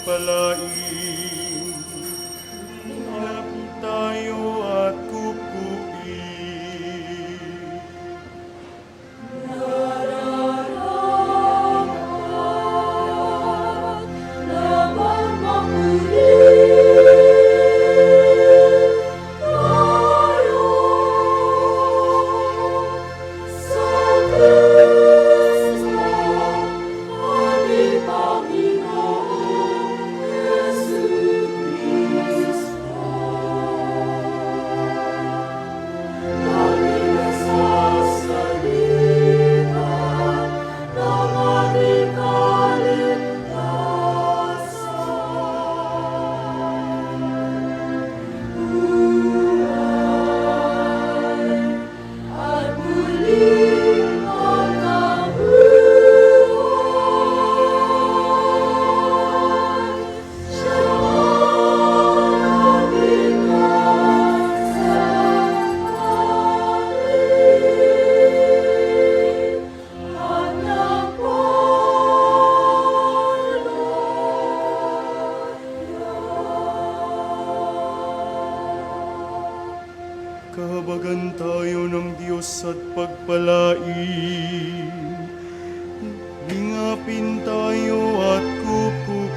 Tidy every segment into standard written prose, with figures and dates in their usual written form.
pagpalain. Malapit tayo at kupupin. Kahabagan tayo ng Diyos at pagpalain. Lingapin tayo at kupupin.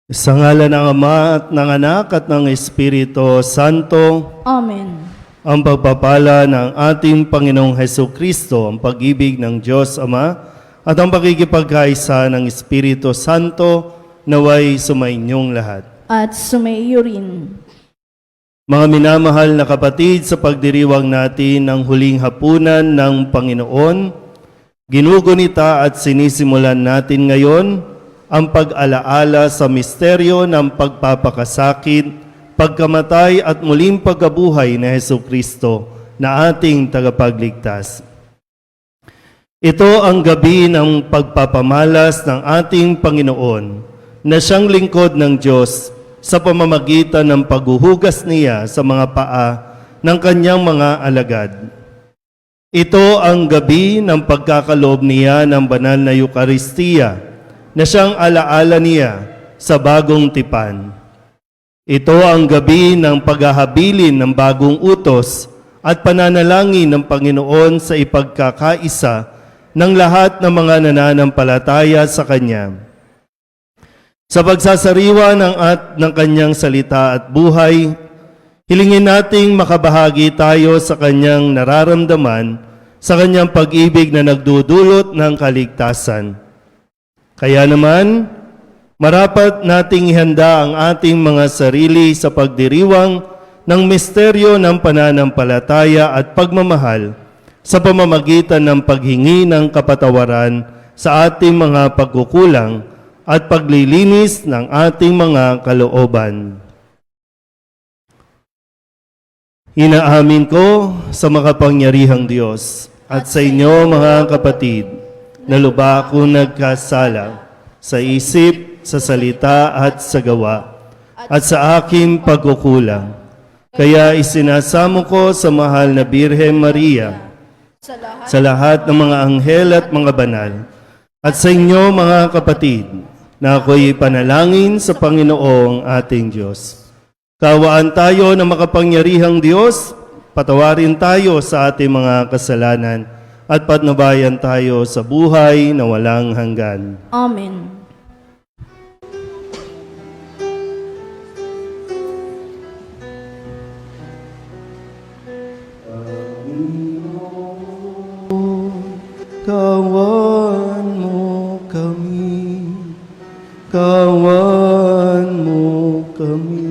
Sa ngalan ng Ama at ng Anak at ng Espiritu Santo. Amen. Ang pagpapala ng ating Panginoong Hesukristo, ang pag-ibig ng Diyos Ama, at ang pakikipagkaisa ng Espiritu Santo naway sumainyong lahat. At sumaiyo rin. Mga minamahal na kapatid, sa pagdiriwang natin ng huling hapunan ng Panginoon, ginugunita at sinisimulan natin ngayon ang pag-alaala sa misteryo ng pagpapakasakit, pagkamatay at muling pagkabuhay ni Hesukristo na ating tagapagligtas. Ito ang gabi ng pagpapamalas ng ating Panginoon na siyang lingkod ng Diyos sa pamamagitan ng paghuhugas niya sa mga paa ng kanyang mga alagad. Ito ang gabi ng pagkakaloob niya ng banal na Eukaristiya na siyang alaala niya sa bagong tipan. Ito ang gabi ng paghahabilin ng bagong utos at pananalangin ng Panginoon sa ipagkakaisa ng lahat ng mga nananampalataya sa Kanya. Sa pagsasariwa ng Kanyang salita at buhay, hilingin nating makabahagi tayo sa Kanyang nararamdaman, sa Kanyang pag-ibig na nagdudulot ng kaligtasan. Kaya naman, marapat nating ihanda ang ating mga sarili sa pagdiriwang ng misteryo ng pananampalataya at pagmamahal sa pamamagitan ng paghingi ng kapatawaran sa ating mga pagkukulang at paglilinis ng ating mga kalooban. Inaamin ko sa makapangyarihang Diyos at sa inyo mga kapatid, na lubha akong nagkasala sa isip, sa salita at sa gawa, at sa aking pagkukulang. Kaya isinasamo ko sa mahal na Birhen Maria, sa lahat ng mga anghel at mga banal, at sa inyo mga kapatid, na ako'y panalangin sa Panginoong ating Diyos. Kawaan tayo ng makapangyarihang Diyos, patawarin tayo sa ating mga kasalanan, at patnubayan tayo sa buhay na walang hanggan. Amen. Kawan mo kami, kawan mo kami.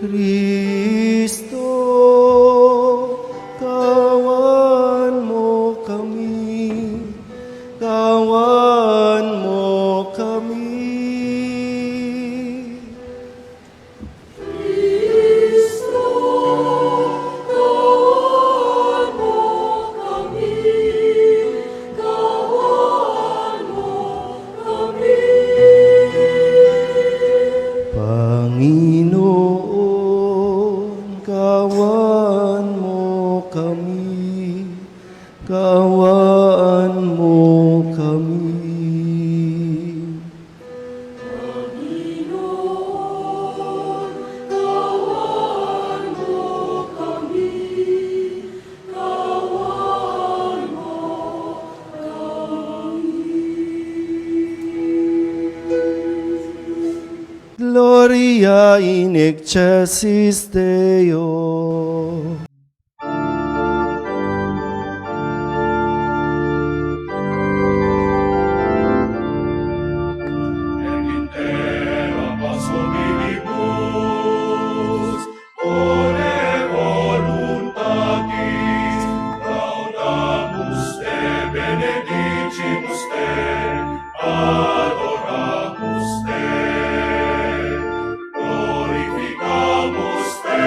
Kristo, kawan mo kami, kawan mo kami. Panginoon, kawan mo kami, kawan mo kami. Gloria in excelsis Deo. Terra passo minibus, ore voluntatis, laudamus te, benedicimus te, adoramus te, glorificamus te,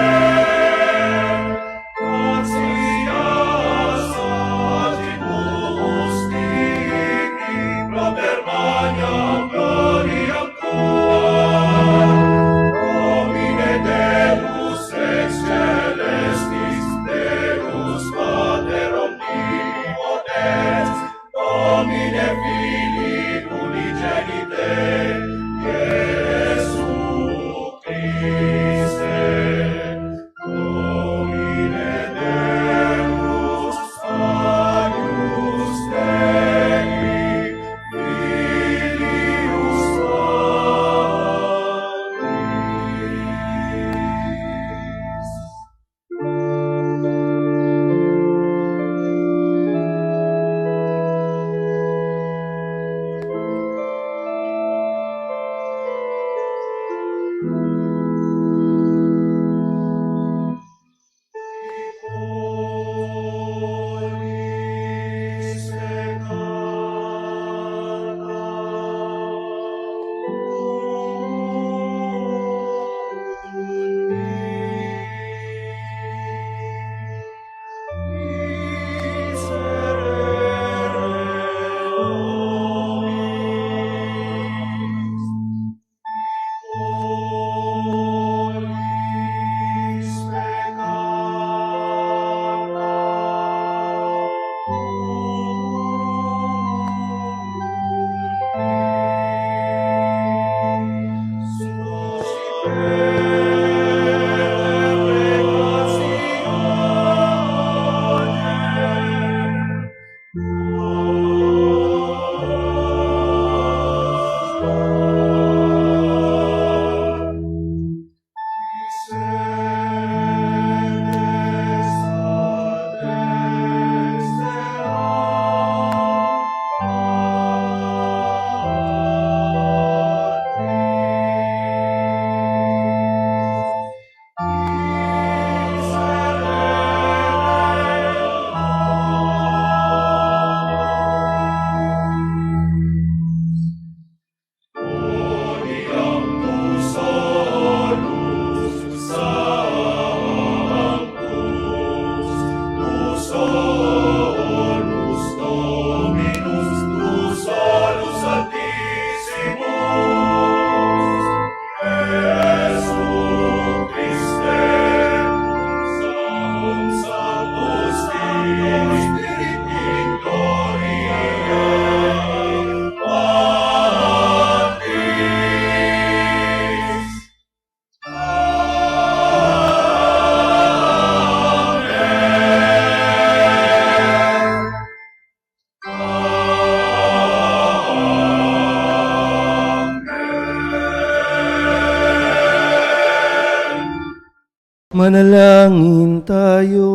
Manalangin tayo.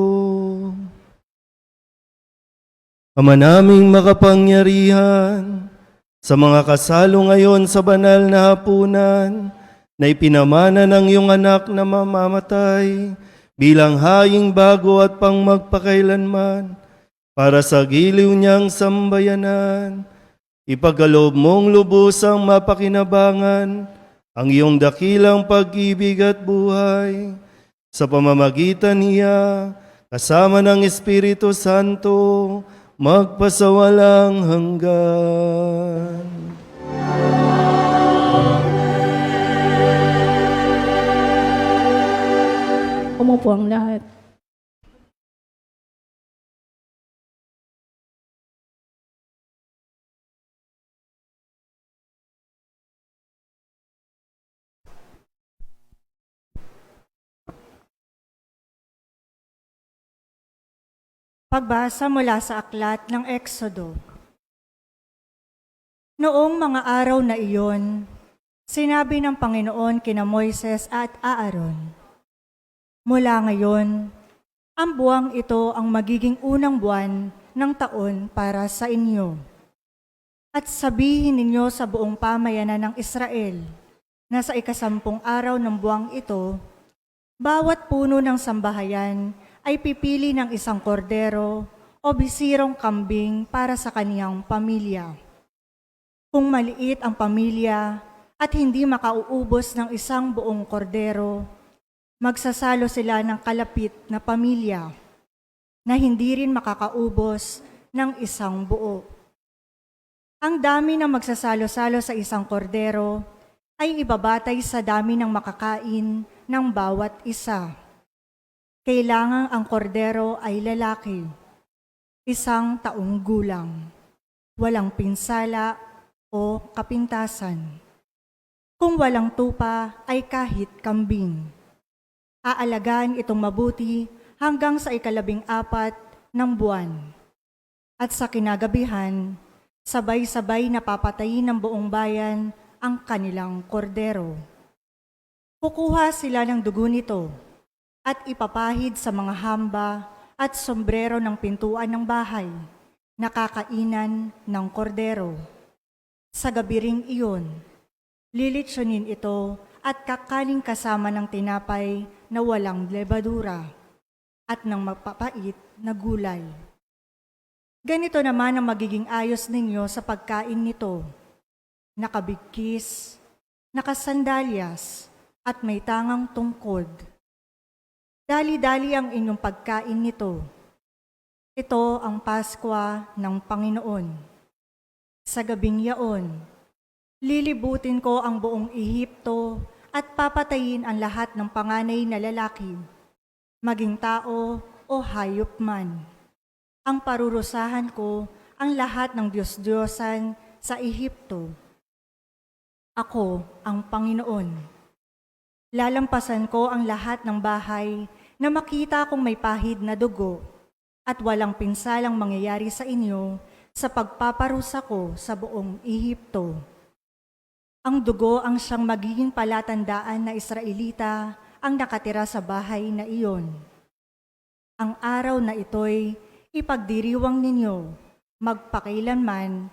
Ama naming makapangyarihan, sa mga kasalo ngayon sa banal na hapunan, na ipinamana ng iyong anak na mamamatay bilang haing bago at pang magpakailanman, para sa giliw niyang sambayanan, ipagkaloob mong lubusang mapakinabangan ang iyong dakilang pag-ibig at buhay, sa pamamagitan niya, kasama ng Espiritu Santo, magpasawalang hanggan. Umupo ang lahat. Pagbasa mula sa aklat ng Exodo. Noong mga araw na iyon, sinabi ng Panginoon kina Moises at Aaron, "Mula ngayon, ang buwang ito ang magiging unang buwan ng taon para sa inyo. At sabihin ninyo sa buong pamayanan ng Israel na sa 10 araw ng buwang ito, bawat puno ng sambahayan ay pipili ng isang kordero o bisirong kambing para sa kaniyang pamilya. Kung maliit ang pamilya at hindi makauubos ng isang buong kordero, magsasalo sila ng kalapit na pamilya na hindi rin makakaubos ng isang buo. Ang dami ng magsasalo-salo sa isang kordero ay ibabatay sa dami ng makakain ng bawat isa. Kailangang ang kordero ay lalaki, 1 taong gulang, walang pinsala o kapintasan. Kung walang tupa ay kahit kambing. Aalagaan itong mabuti hanggang sa 14 ng buwan. At sa kinagabihan, sabay-sabay na papatayin ng buong bayan ang kanilang kordero. Kukuha sila ng dugo nito at ipapahid sa mga hamba at sombrero ng pintuan ng bahay, nakakainan ng kordero. Sa gabi ring iyon, lilitsunin ito at kakaling kasama ng tinapay na walang lebadura at ng magpapait na gulay. Ganito naman ang magiging ayos ninyo sa pagkain nito: nakabigkis, nakasandalyas, at may tangang tungkod. Dali-dali ang inyong pagkain nito. Ito ang Paskwa ng Panginoon. Sa gabing yaon, lilibutin ko ang buong Ehipto at papatayin ang lahat ng panganay na lalaki, maging tao o hayop man. Ang parurusahan ko ang lahat ng Diyos-Diyosan sa Ehipto. Ako ang Panginoon. Lalampasan ko ang lahat ng bahay na makita kong may pahid na dugo at walang pinsalang mangyayari sa inyo sa pagpaparusa ko sa buong Ehipto. Ang dugo ang siyang magiging palatandaan na Israelita ang nakatira sa bahay na iyon. Ang araw na ito'y ipagdiriwang ninyo magpakailanman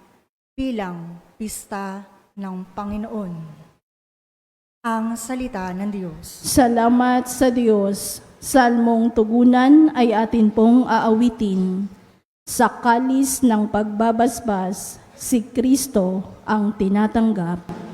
bilang pista ng Panginoon. Ang salita ng Diyos. Salamat sa Diyos. Salmong tugunan ay atin pong aawitin. Sa kalis ng pagbabasbas, si Kristo ang tinatanggap.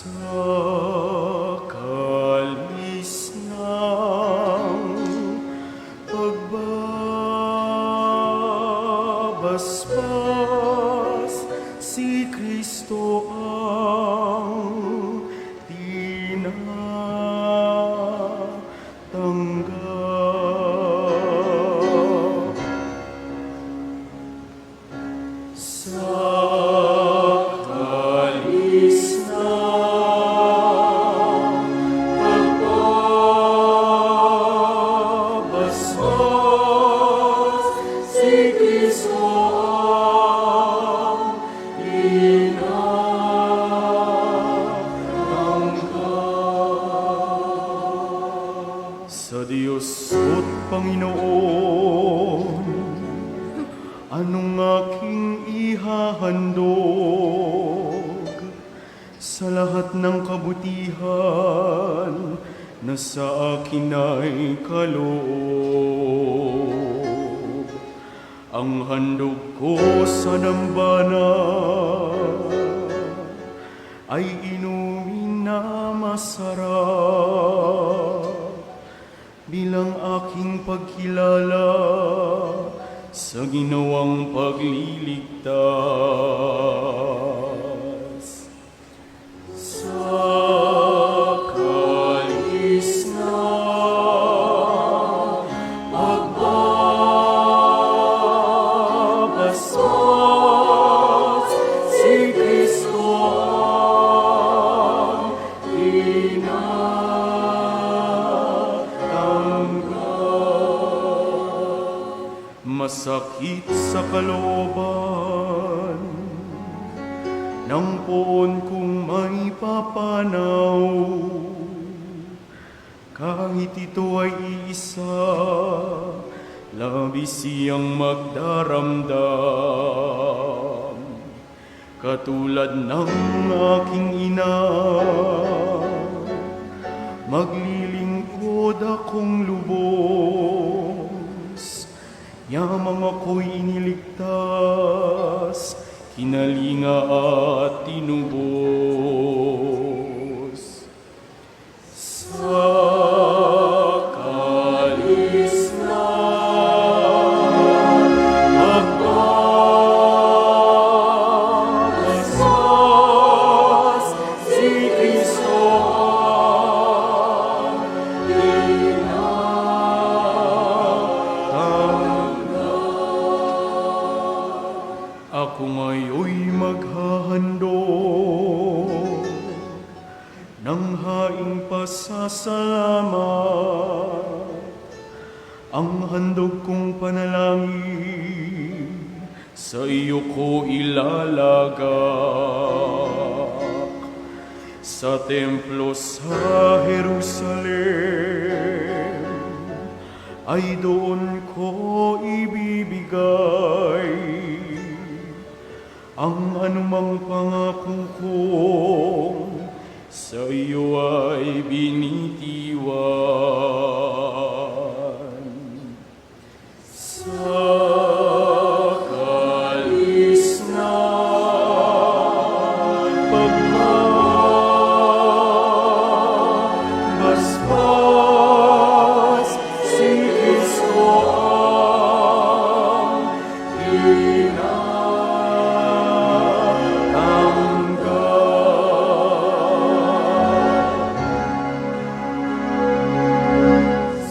Sa kalis ng pagbabasbas, si Kristo ang tinatanggap. kalis ng pagbabasbas, si Kristo ang inatangka. Sa Diyos at Panginoon, anong aking ihahandog sa lahat ng kabutihan na sa akin ay kaloob? Ang handog ko sa dambana ay inumin na masarap bilang aking pagkilala sa ginawang pagliligtas. Sa kalis ng pagbabasbas, si Kristo ang inatangka. Masakit sa kalooban ng poon kong may papanaw, kahit ito ay iisa, labis siyang magdaramdam. Katulad ng aking ina, maglilingkod akong lubos. Yamang ako'y iniligtas, kinalinga at tinubos. Sa kalis ng pagbabasbas, si Kristo ang inatangka. Ako ngayon'y maghahandog ng haing pasasalamat. Ang handog kong panalangin sa iyo ko ilalagak. Sa templo sa Jerusalem ay doon ko ibibigay ang anumang pangako kong sa iyo ay binitiwan. Sa kalis ng pagbabasbas, si Kristo ang inatangka.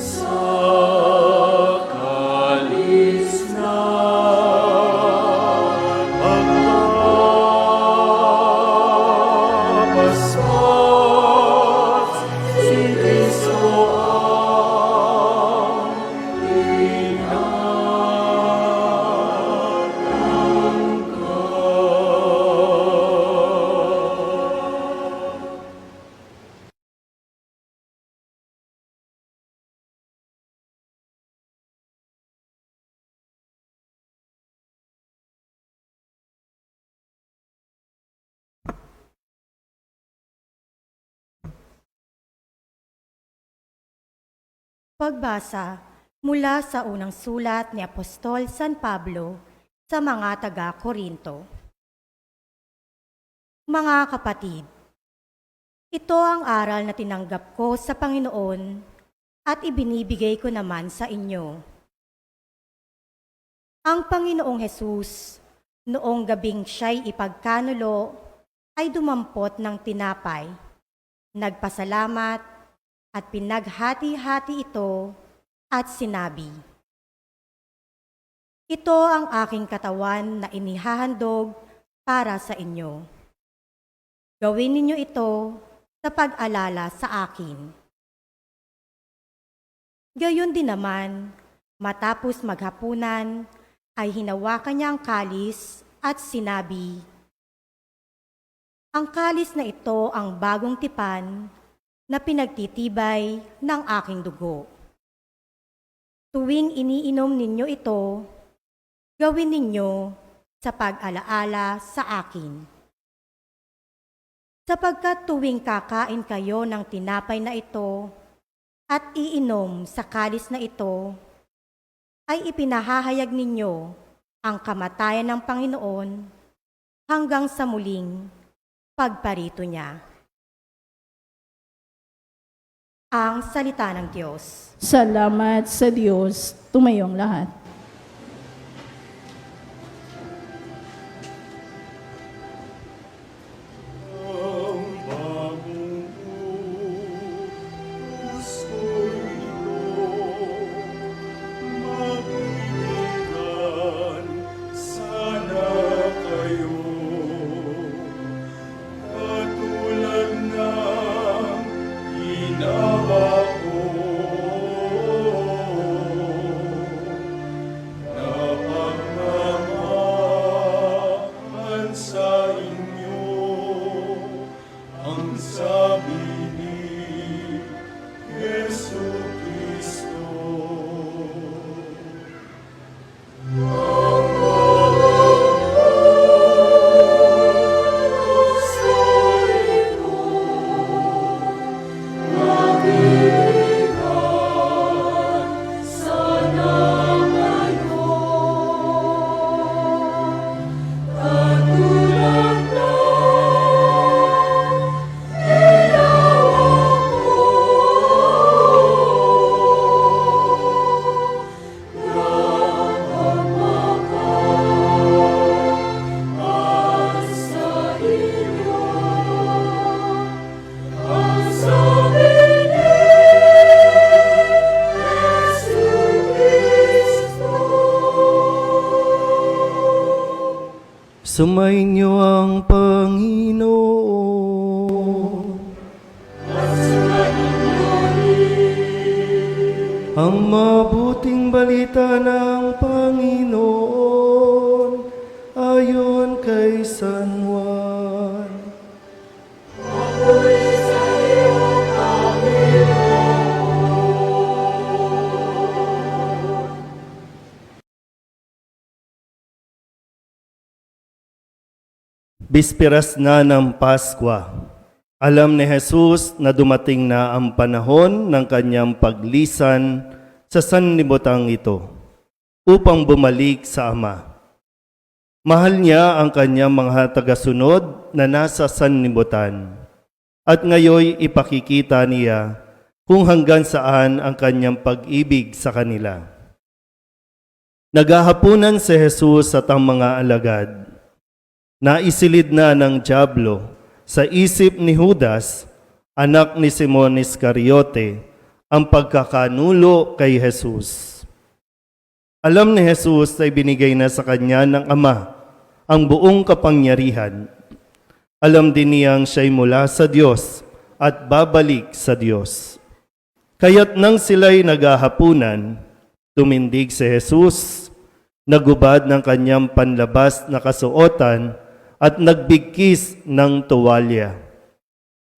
Sa kalis ng pagbabasbas, si Kristo ang inatangka. Pagbasa mula sa unang sulat ni Apostol San Pablo sa mga taga-Korinto. Mga kapatid, ito ang aral na tinanggap ko sa Panginoon at ibinibigay ko naman sa inyo. Ang Panginoong Hesus, noong gabing siya'y ipagkanulo, ay dumampot ng tinapay, nagpasalamat, at pinaghati-hati ito at sinabi, Ito ang aking katawan na inihahandog para sa inyo. Gawin ninyo ito sa pag-alala sa akin. Gayon din naman, matapos maghapunan, ay hinawakan niya ang kalis at sinabi, "Ang kalis na ito ang bagong tipan na pinagtitibay ng aking dugo. Tuwing iniinom ninyo ito, gawin ninyo sa pag-alaala sa akin. Sapagkat tuwing kakain kayo ng tinapay na ito at iinom sa kalis na ito, ay ipinahahayag ninyo ang kamatayan ng Panginoon hanggang sa muling pagparito niya." Ang salita ng Diyos. Salamat sa Diyos. Tumayong lahat. Sumainyo ang Panginoon. Ang mabuting balita ng Panginoon ayon kay San Juan. Bisperas na ng Paskwa. Alam ni Jesus na dumating na ang panahon ng kanyang paglisan sa sanlibutan ito upang bumalik sa Ama. Mahal niya ang kanyang mga tagasunod na nasa sanlibutan at ngayoy ipakikita niya kung hanggang saan ang kanyang pag-ibig sa kanila. Naghahapunan si Jesus at ang mga alagad. Naisilid na ng dyablo sa isip ni Judas, anak ni Simon Iscariote, ang pagkakanulo kay Jesus. Alam ni Jesus ay binigay na sa kanya ng Ama ang buong kapangyarihan. Alam din niyang siya'y mula sa Diyos at babalik sa Diyos. Kaya't nang sila'y naghahapunan, tumindig si Jesus, nagubad ng kanyang panlabas na kasuotan at nagbigkis ng tuwalya.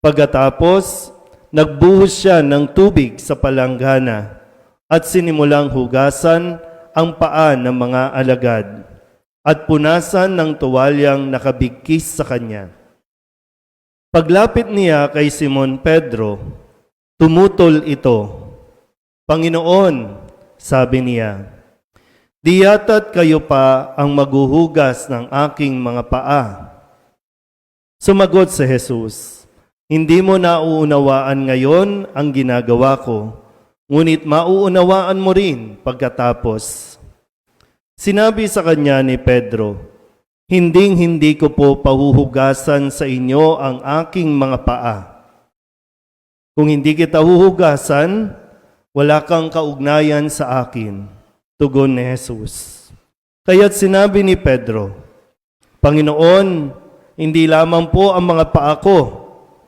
Pagkatapos, nagbuhos siya ng tubig sa palanggana at sinimulang hugasan ang paa ng mga alagad at punasan ng tuwalyang nakabigkis sa kanya. Paglapit niya kay Simon Pedro, tumutol ito. "Panginoon," sabi niya, "di yata't kayo pa ang maghuhugas ng aking mga paa." Sumagot si Jesus, "Hindi mo nauunawaan ngayon ang ginagawa ko, ngunit mauunawaan mo rin pagkatapos." Sinabi sa kanya ni Pedro, "Hinding-hindi ko po pahuhugasan sa inyo ang aking mga paa. Kung hindi kita huhugasan, wala kang kaugnayan sa akin." Tugon ni Jesus. Kaya't sinabi ni Pedro, Panginoon, hindi lamang po ang mga paa ko,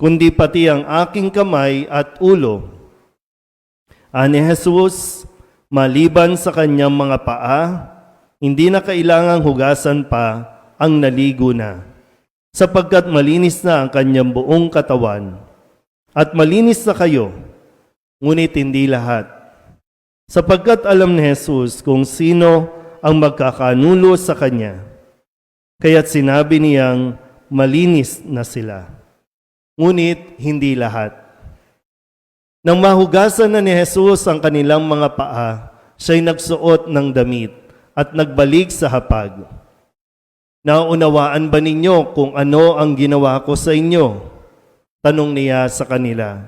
kundi pati ang aking kamay at ulo. Ani Jesus, maliban sa kanyang mga paa, hindi na kailangang hugasan pa ang naligo na, sapagkat malinis na ang kanyang buong katawan. At malinis na kayo, ngunit hindi lahat. Sapagkat alam ni Jesus kung sino ang magkakanulo sa kanya. Kaya't sinabi niyang malinis na sila. Ngunit hindi lahat. Nang mahugasan na ni Jesus ang kanilang mga paa, siya'y nagsuot ng damit at nagbalik sa hapag. Naunawaan ba ninyo kung ano ang ginawa ko sa inyo? Tanong niya sa kanila.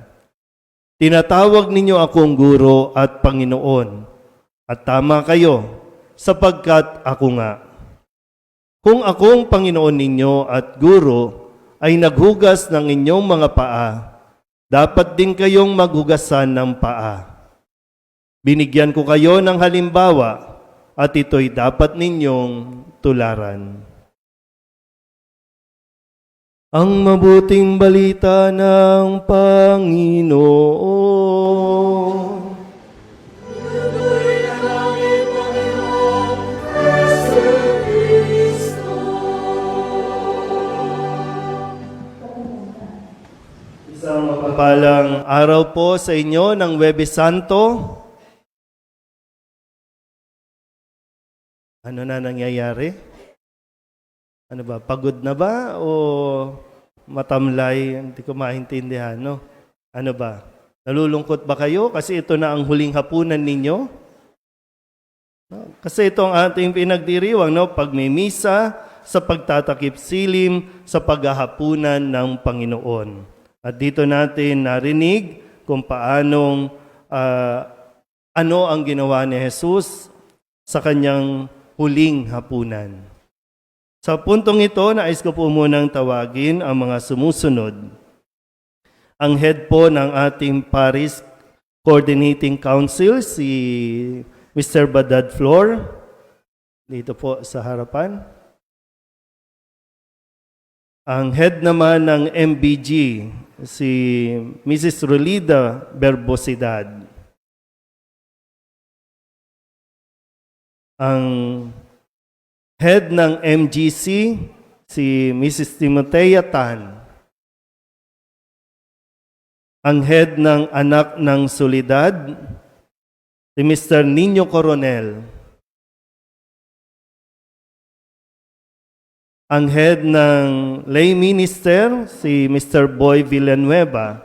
Tinatawag ninyo akong guro at Panginoon, at tama kayo, sapagkat ako nga. Kung akong Panginoon ninyo at guro ay naghugas ng inyong mga paa, dapat din kayong maghugasan ng paa. Binigyan ko kayo ng halimbawa at ito'y dapat ninyong tularan. Ang mabuting balita ng Panginoon. Isang mapapalang araw po sa inyo ng Huwebes Santo. Ano na nangyayari? Ano ba, pagod na ba o matamlay? Hindi ko maintindihan, no? Ano ba? Nalulungkot ba kayo kasi ito na ang huling hapunan ninyo? No? Kasi ito ang ating pinagdiriwang, no? Pagmimisa sa pagtatakip silim sa paghahapunan ng Panginoon. At dito natin narinig kung paanong ano ang ginawa ni Jesus sa kanyang huling hapunan. Sa puntong ito, nais ko po munang tawagin ang mga sumusunod. Ang head po ng ating Paris Coordinating Council, si Mr. Badad Flor, dito po sa harapan. Ang head naman ng MBG, si Mrs. Rolida Berbosidad. Ang head ng MGC, si Mrs. Timotea Tan. Ang head ng Anak ng Solidad, si Mr. Nino Coronel. Ang head ng lay minister, si Mr. Boy Villanueva.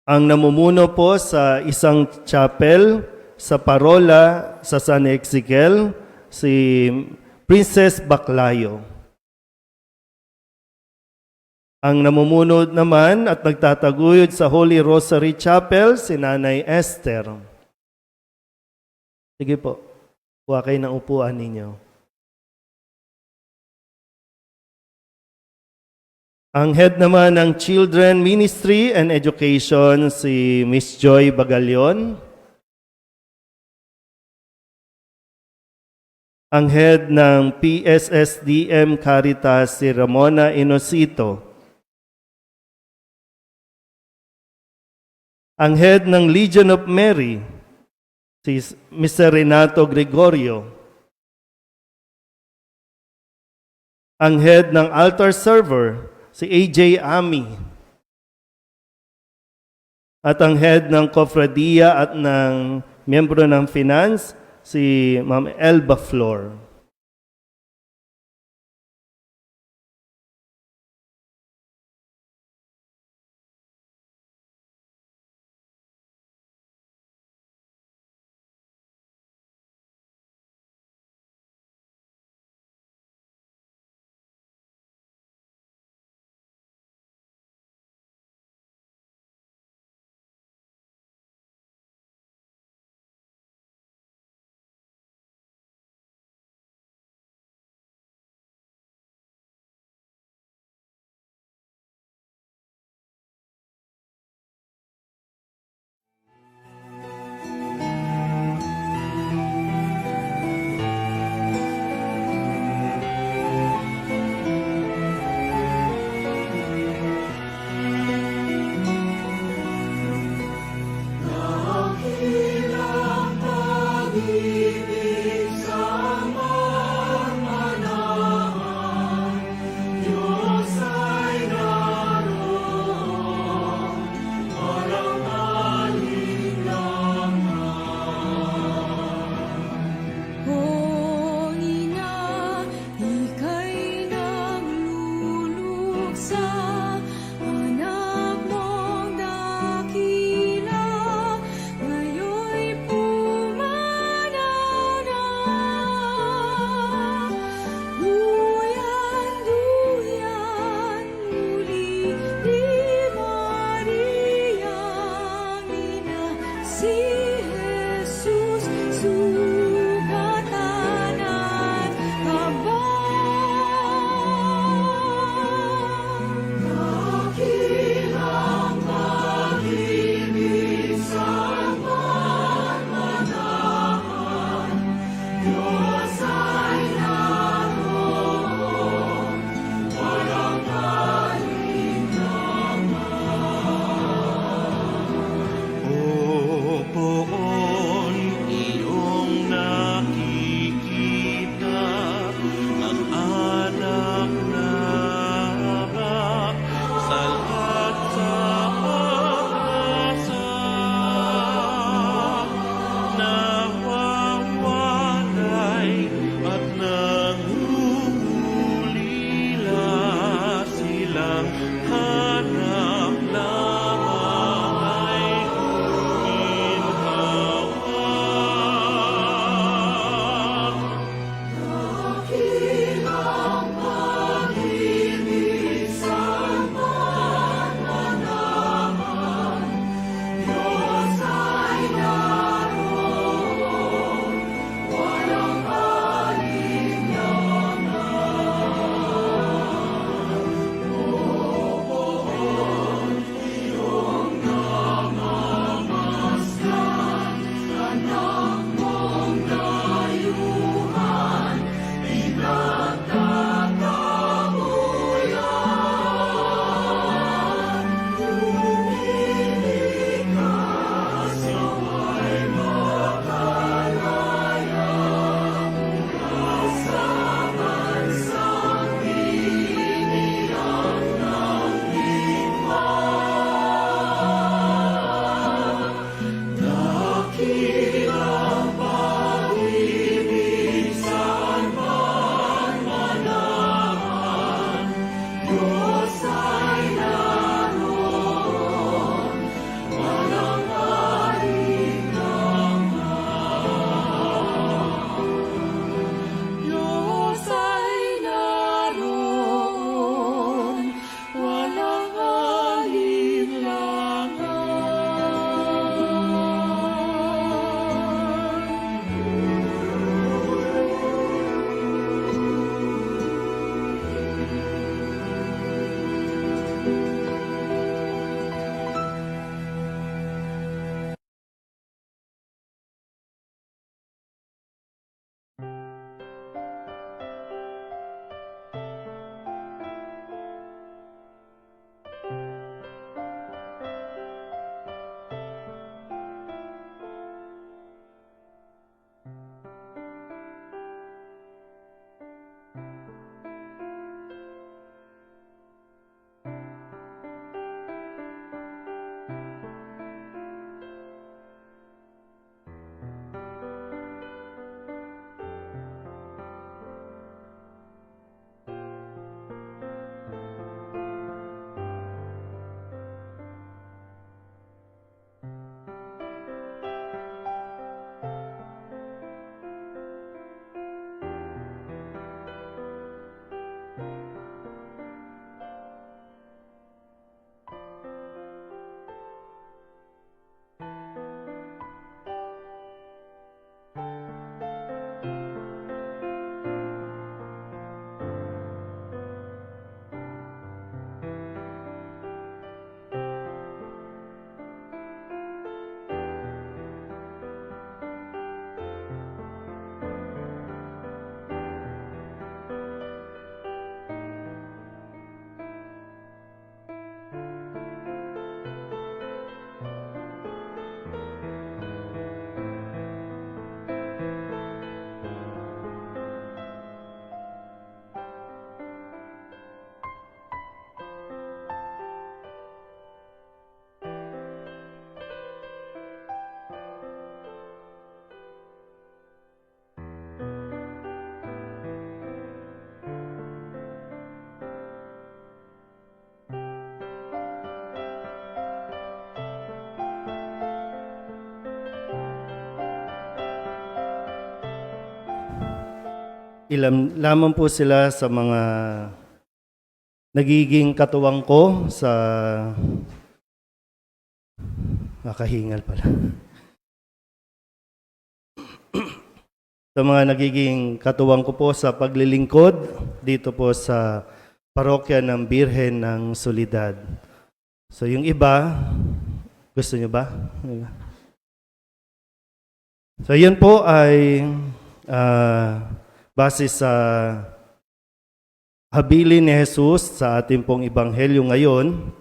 Ang namumuno po sa isang chapel sa Parola sa San Ezequiel, si Princess Baclayo. Ang namumuno naman at nagtataguyod sa Holy Rosary Chapel, si Nanay Esther. Sige po, kuha kayo ng upuan ninyo. Ang head naman ng Children Ministry and Education, si Miss Joy Bagalion. Ang head ng PSSDM Caritas, si Ramona Inosito. Ang head ng Legion of Mary, si Mr. Renato Gregorio. Ang head ng altar server, si AJ Ami. At ang head ng Cofradia at ng miyembro ng Finance, si Ma'am Elba Flor. Ilan lamang po sila sa mga nagiging katuwang ko sa makahingal pala. Sa mga nagiging katuwang ko po sa paglilingkod dito po sa parokya ng Birhen ng Soledad. So yung iba, gusto nyo ba? So yun po ay base sa habilin ni Jesus sa ating pong ebanghelyo ngayon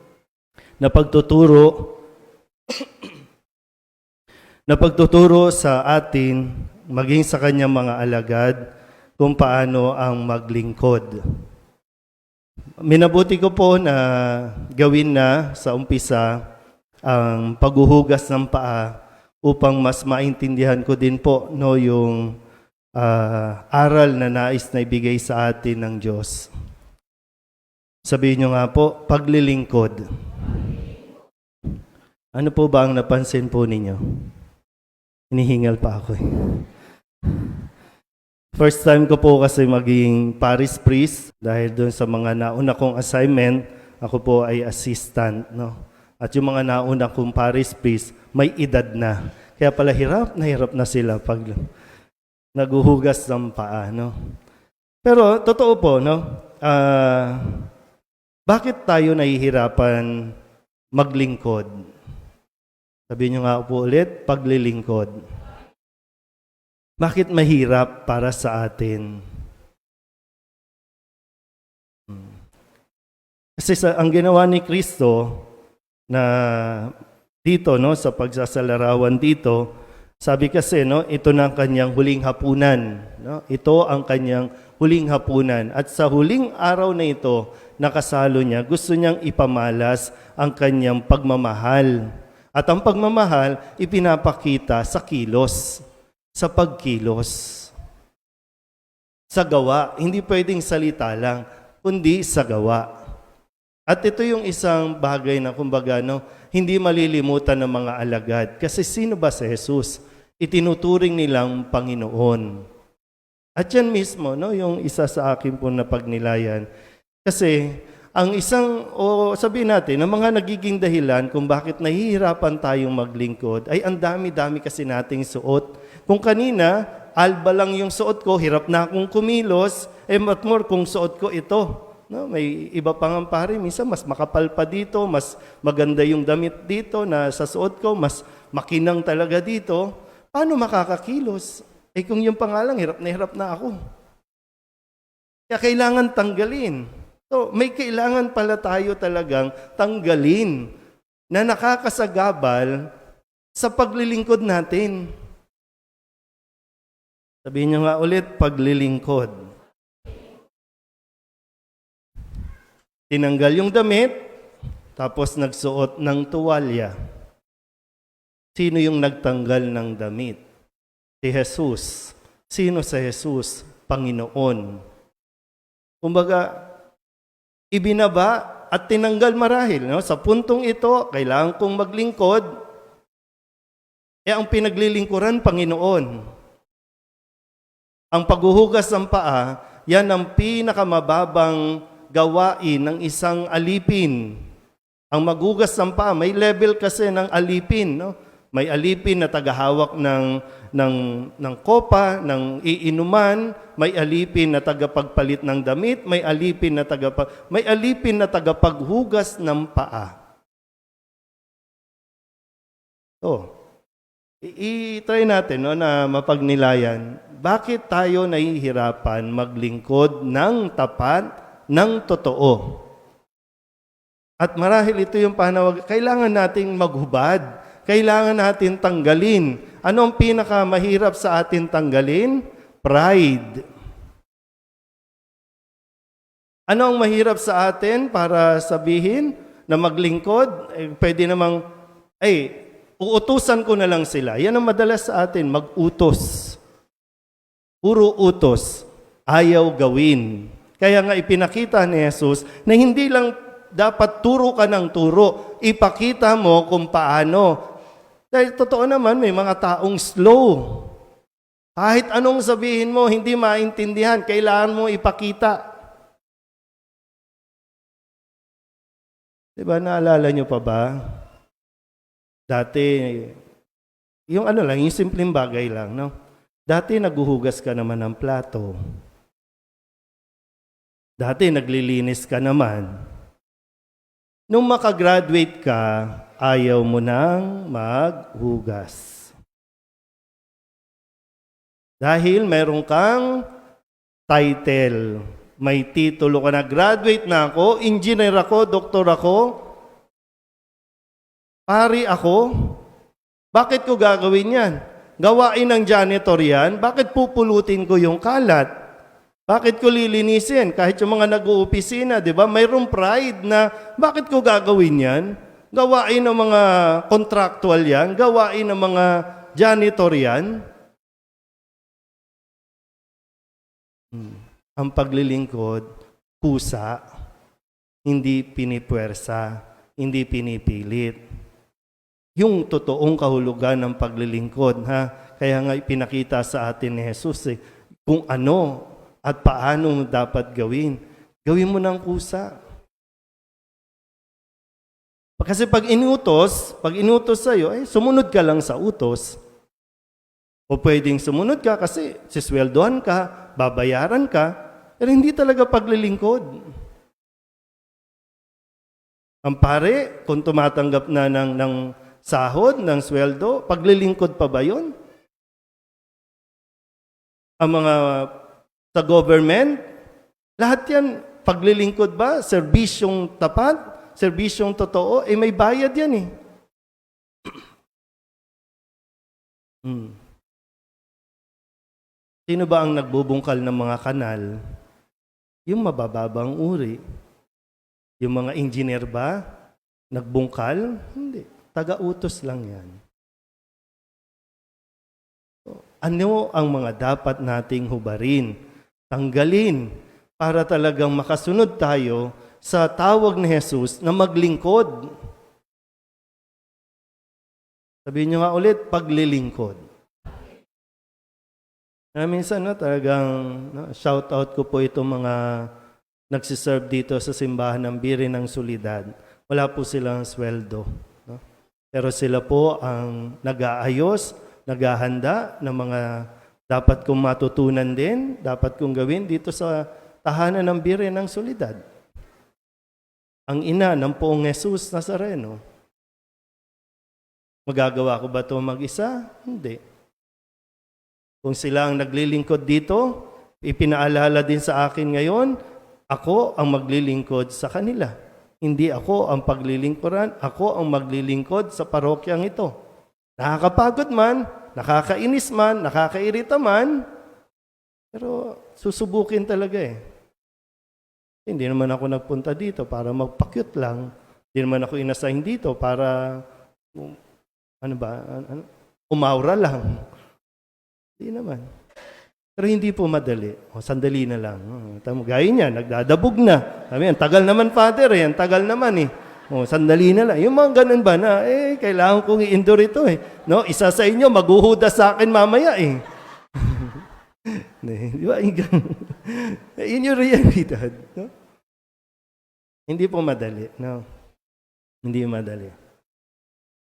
na pagtuturo sa atin maging sa kanyang mga alagad kung paano ang maglingkod. Minabuti ko po na gawin na sa umpisa ang paghuhugas ng paa upang mas maintindihan ko din po yung aral na nais na ibigay sa atin ng Diyos. Sabihin nyo nga po, paglilingkod. Ano po ba ang napansin po ninyo? Hinihingal pa ako eh. First time ko po kasi maging parish priest dahil doon sa mga nauna kong assignment, ako po ay assistant. No? At yung mga nauna kong parish priest, may edad na. Kaya pala hirap na sila pag naguhugas ng paa. No? Pero totoo po, no? Bakit tayo nahihirapan maglingkod? Sabihin nyo nga po ulit, paglilingkod. Bakit mahirap para sa atin? Kasi ang ginawa ni Kristo na dito, no, sa pagsasalarawan dito, sabi kasi, no, ito na ang kanyang huling hapunan. No? Ito ang kanyang huling hapunan. At sa huling araw na ito, nakasalo niya, gusto niyang ipamalas ang kanyang pagmamahal. At ang pagmamahal, ipinapakita sa kilos, sa pagkilos. Sa gawa, hindi pwedeng salita lang, kundi sa gawa. At ito yung isang bagay na kumbaga, no, hindi malilimutan ng mga alagad. Kasi sino ba si Jesus? Itinuturing nilang Panginoon. At yan mismo, no, yung isa sa akin po na pagnilayan. Kasi ang isang, o sabihin natin, ang mga nagiging dahilan kung bakit nahihirapan tayong maglingkod, ay ang dami-dami kasi nating suot. Kung kanina, alba lang yung suot ko, hirap na akong kumilos, what more kung suot ko ito. No, may iba pang pare, minsan mas makapal pa dito, mas maganda yung damit dito na sa suot ko, mas makinang talaga dito. Paano makakakilos? Eh kung yung pangalang, hirap na ako. Kaya kailangan tanggalin. So, may kailangan pala tayo talagang tanggalin na nakakasagabal sa paglilingkod natin. Sabihin niyo nga ulit, paglilingkod. Tinanggal yung damit, tapos nagsuot ng tuwalya. Sino yung nagtanggal ng damit? Si Jesus. Sino si Jesus? Panginoon. Kumbaga, ibinaba at tinanggal marahil. No? Sa puntong ito, kailangan kong maglingkod. Ang pinaglilingkuran, Panginoon. Ang paghuhugas ng paa, yan ang pinakamababang gawain ng isang alipin. Ang maghugas ng paa, may level kasi ng alipin. No? May alipin na tagahawak ng kopa, ng iinuman, may alipin na tagapagpalit ng damit, may alipin na tagapaghugas ng paa. So, i-try natin, no, na mapagnilayan. Bakit tayo nahihirapan maglingkod ng tapat, ng totoo? At marahil ito yung panawag, kailangan nating maghubad, kailangan natin tanggalin. Ano ang pinakamahirap sa atin tanggalin? Pride. Ano ang mahirap sa atin para sabihin na maglingkod? Pwede namang, uutusan ko na lang sila. Yan ang madalas sa atin, mag-utos. Puro utos, ayaw gawin. Kaya nga ipinakita ni Jesus na hindi lang dapat turo ka ng turo, ipakita mo kung paano. Dahil totoo naman, may mga taong slow. Kahit anong sabihin mo, hindi maintindihan, kailangan mo ipakita. Diba, naalala nyo pa ba? Dati, yung ano lang, yung simpleng bagay lang, no? Dati naghuhugas ka naman ng plato. Dati naglilinis ka naman. Nung makagraduate ka, ayaw mo nang maghugas. Dahil meron kang title. May titulo ka na, graduate na ako, engineer ako, doktor ako, pari ako. Bakit ko gagawin yan? Gawain ng janitor yan, bakit pupulutin ko yung kalat? Bakit ko lilinisin? Kahit yung mga nag-uopisina, di ba? Mayroong pride na, bakit ko gagawin yan? Gawain ng mga contractual yan, gawain ng mga janitor yan. Ang paglilingkod, kusa, hindi pinipuwersa, hindi pinipilit. Yung totoong kahulugan ng paglilingkod, ha? Kaya nga ipinakita sa atin ni Jesus kung ano at paano dapat gawin. Gawin mo ng kusa. Kasi pag inutos sa'yo, sumunod ka lang sa utos. O pwedeng sumunod ka kasi sisweldohan ka, babayaran ka, pero hindi talaga paglilingkod. Ang pare, kung tumatanggap na ng sahod, ng sweldo, paglilingkod pa ba yun? Ang mga sa government, lahat yan, paglilingkod ba? Serbisyong tapat? Serbisyong totoo? May bayad yan eh. Sino ba ang nagbubungkal ng mga kanal? Yung mabababang uri. Yung mga engineer ba? Nagbungkal? Hindi. Taga-utos lang yan. Ano ang mga dapat nating hubarin, tanggalin, para talagang makasunod tayo sa tawag ni Jesus na maglingkod? Sabihin nyo nga ulit, paglilingkod. Minsan talagang shout out ko po itong mga nagsiserve dito sa simbahan ng Biri ng Solidad. Wala po silang sweldo. No? Pero sila po ang nag-aayos, naghahanda ng mga dapat kong matutunan din, dapat kong gawin dito sa tahanan ng Biri ng Solidad. Ang ina ng Poong Jesus Nazareno. Magagawa ko ba ito mag-isa? Hindi. Kung sila ang naglilingkod dito, ipinaalala din sa akin ngayon, ako ang maglilingkod sa kanila. Hindi ako ang paglilingkuran, ako ang maglilingkod sa parokyang ito. Nakakapagod man, nakakainis man, nakakairita man, pero susubukin talaga eh. Hindi naman ako nagpunta dito para magpa-cute lang. Hindi naman ako inassign dito para, umaura lang. Hindi naman. Pero hindi po madali. Sandali na lang. Gaya niya, nagdadabog na. Sabi, ang tagal naman, Father, ang tagal naman eh. Sandali na lang. Yung mga ganun ba na, kailangan kong i-endure ito eh. No? Isa sa inyo, maghuhudas sa akin mamaya eh. Di ba? Yun yung realidad. No? Hindi po madali. No? Hindi madali.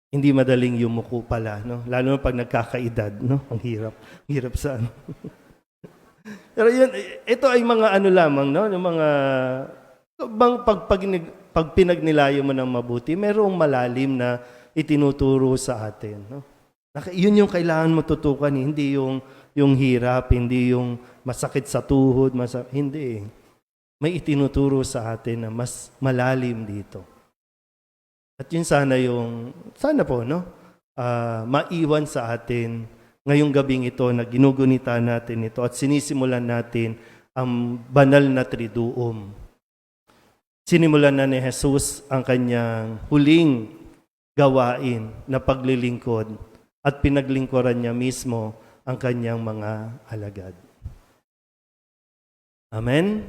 Hindi madaling yumuko pala, no? Lalo na pag nagkakaedad, no? Ang hirap. Hirap sa ano. Pero yun, ito ay mga ano lamang, no? Yung mga pag pinagnilayo mo ng mabuti, mayroong malalim na itinuturo sa atin, no? Yun yung kailangan mo tutukan, hindi yung hirap, hindi yung masakit sa tuhod, hindi. May itinuturo sa atin na mas malalim dito. At yun sana po, no? Maiwan sa atin ngayong gabing ito na ginugunita natin ito at sinisimulan natin ang banal na triduum. Sinimulan na ni Jesus ang kanyang huling gawain na paglilingkod at pinaglingkuran niya mismo ang kanyang mga alagad. Amen?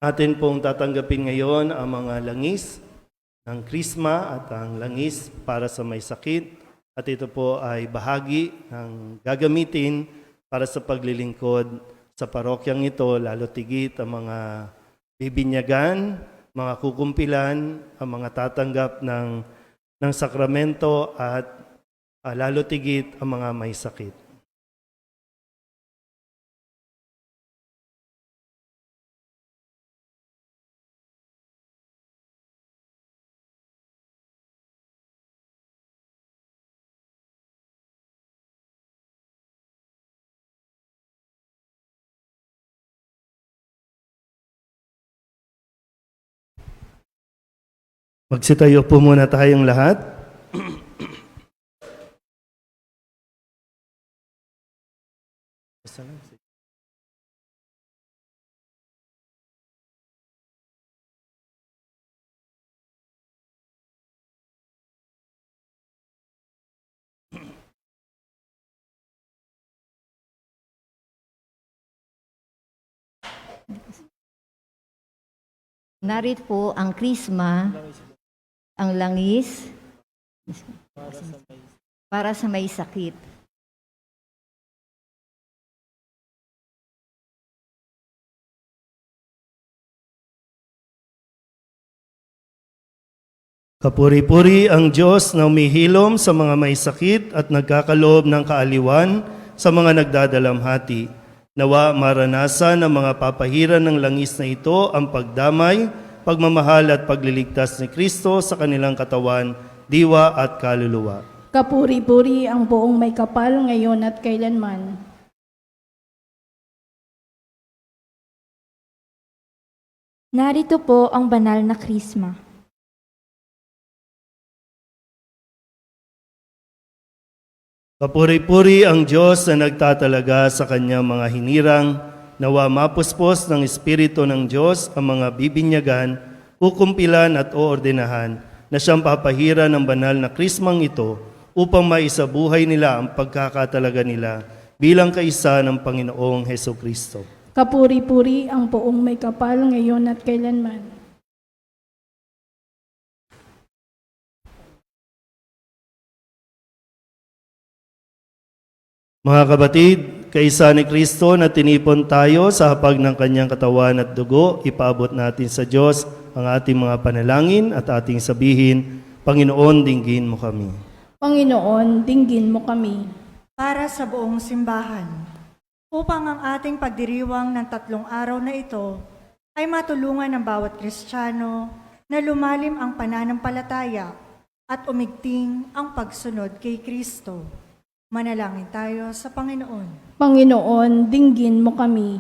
Atin pong tatanggapin ngayon ang mga langis ng Krisma at ang langis para sa may sakit. At ito po ay bahagi ng gagamitin para sa paglilingkod sa parokyang ito, lalo tigit ang mga bibinyagan, mga kukumpilan, ang mga tatanggap ng sakramento at lalo tigit ang mga may sakit. Magsitayo po muna tayong lahat. Narito po ang krisma, ang langis, para sa may sakit. Kapuri-puri ang Diyos na umihilom sa mga may sakit at nagkakaloob ng kaaliwan sa mga nagdadalamhati. Nawa maranasan ng mga papahiran ng langis na ito ang pagdamay, pagmamahal at pagliligtas ni Kristo sa kanilang katawan, diwa at kaluluwa. Kapuri-puri ang buong may kapal ngayon at kailanman. Narito po ang banal na krisma. Kapuri-puri ang Diyos na nagtatalaga sa kanyang mga hinirang, nawa mapuspos ng Espiritu ng Diyos ang mga bibinyagan, kukumpilan at oordenahan na siyang papahira ng banal na krismang ito upang maisabuhay nila ang pagkakatalaga nila bilang kaisa ng Panginoong Heso Kristo. Kapuri-puri ang buong may kapal ngayon at kailanman. Mga kapatid, kaisa ni Kristo na tinipon tayo sa hapag ng kanyang katawan at dugo, ipaabot natin sa Diyos ang ating mga panalangin at ating sabihin, Panginoon, dinggin mo kami. Panginoon, dinggin mo kami. Para sa buong simbahan, upang ang ating pagdiriwang ng 3 araw na ito ay matulungan ng bawat Kristiyano na lumalim ang pananampalataya at umigting ang pagsunod kay Kristo. Manalangin tayo sa Panginoon. Panginoon, dinggin mo kami.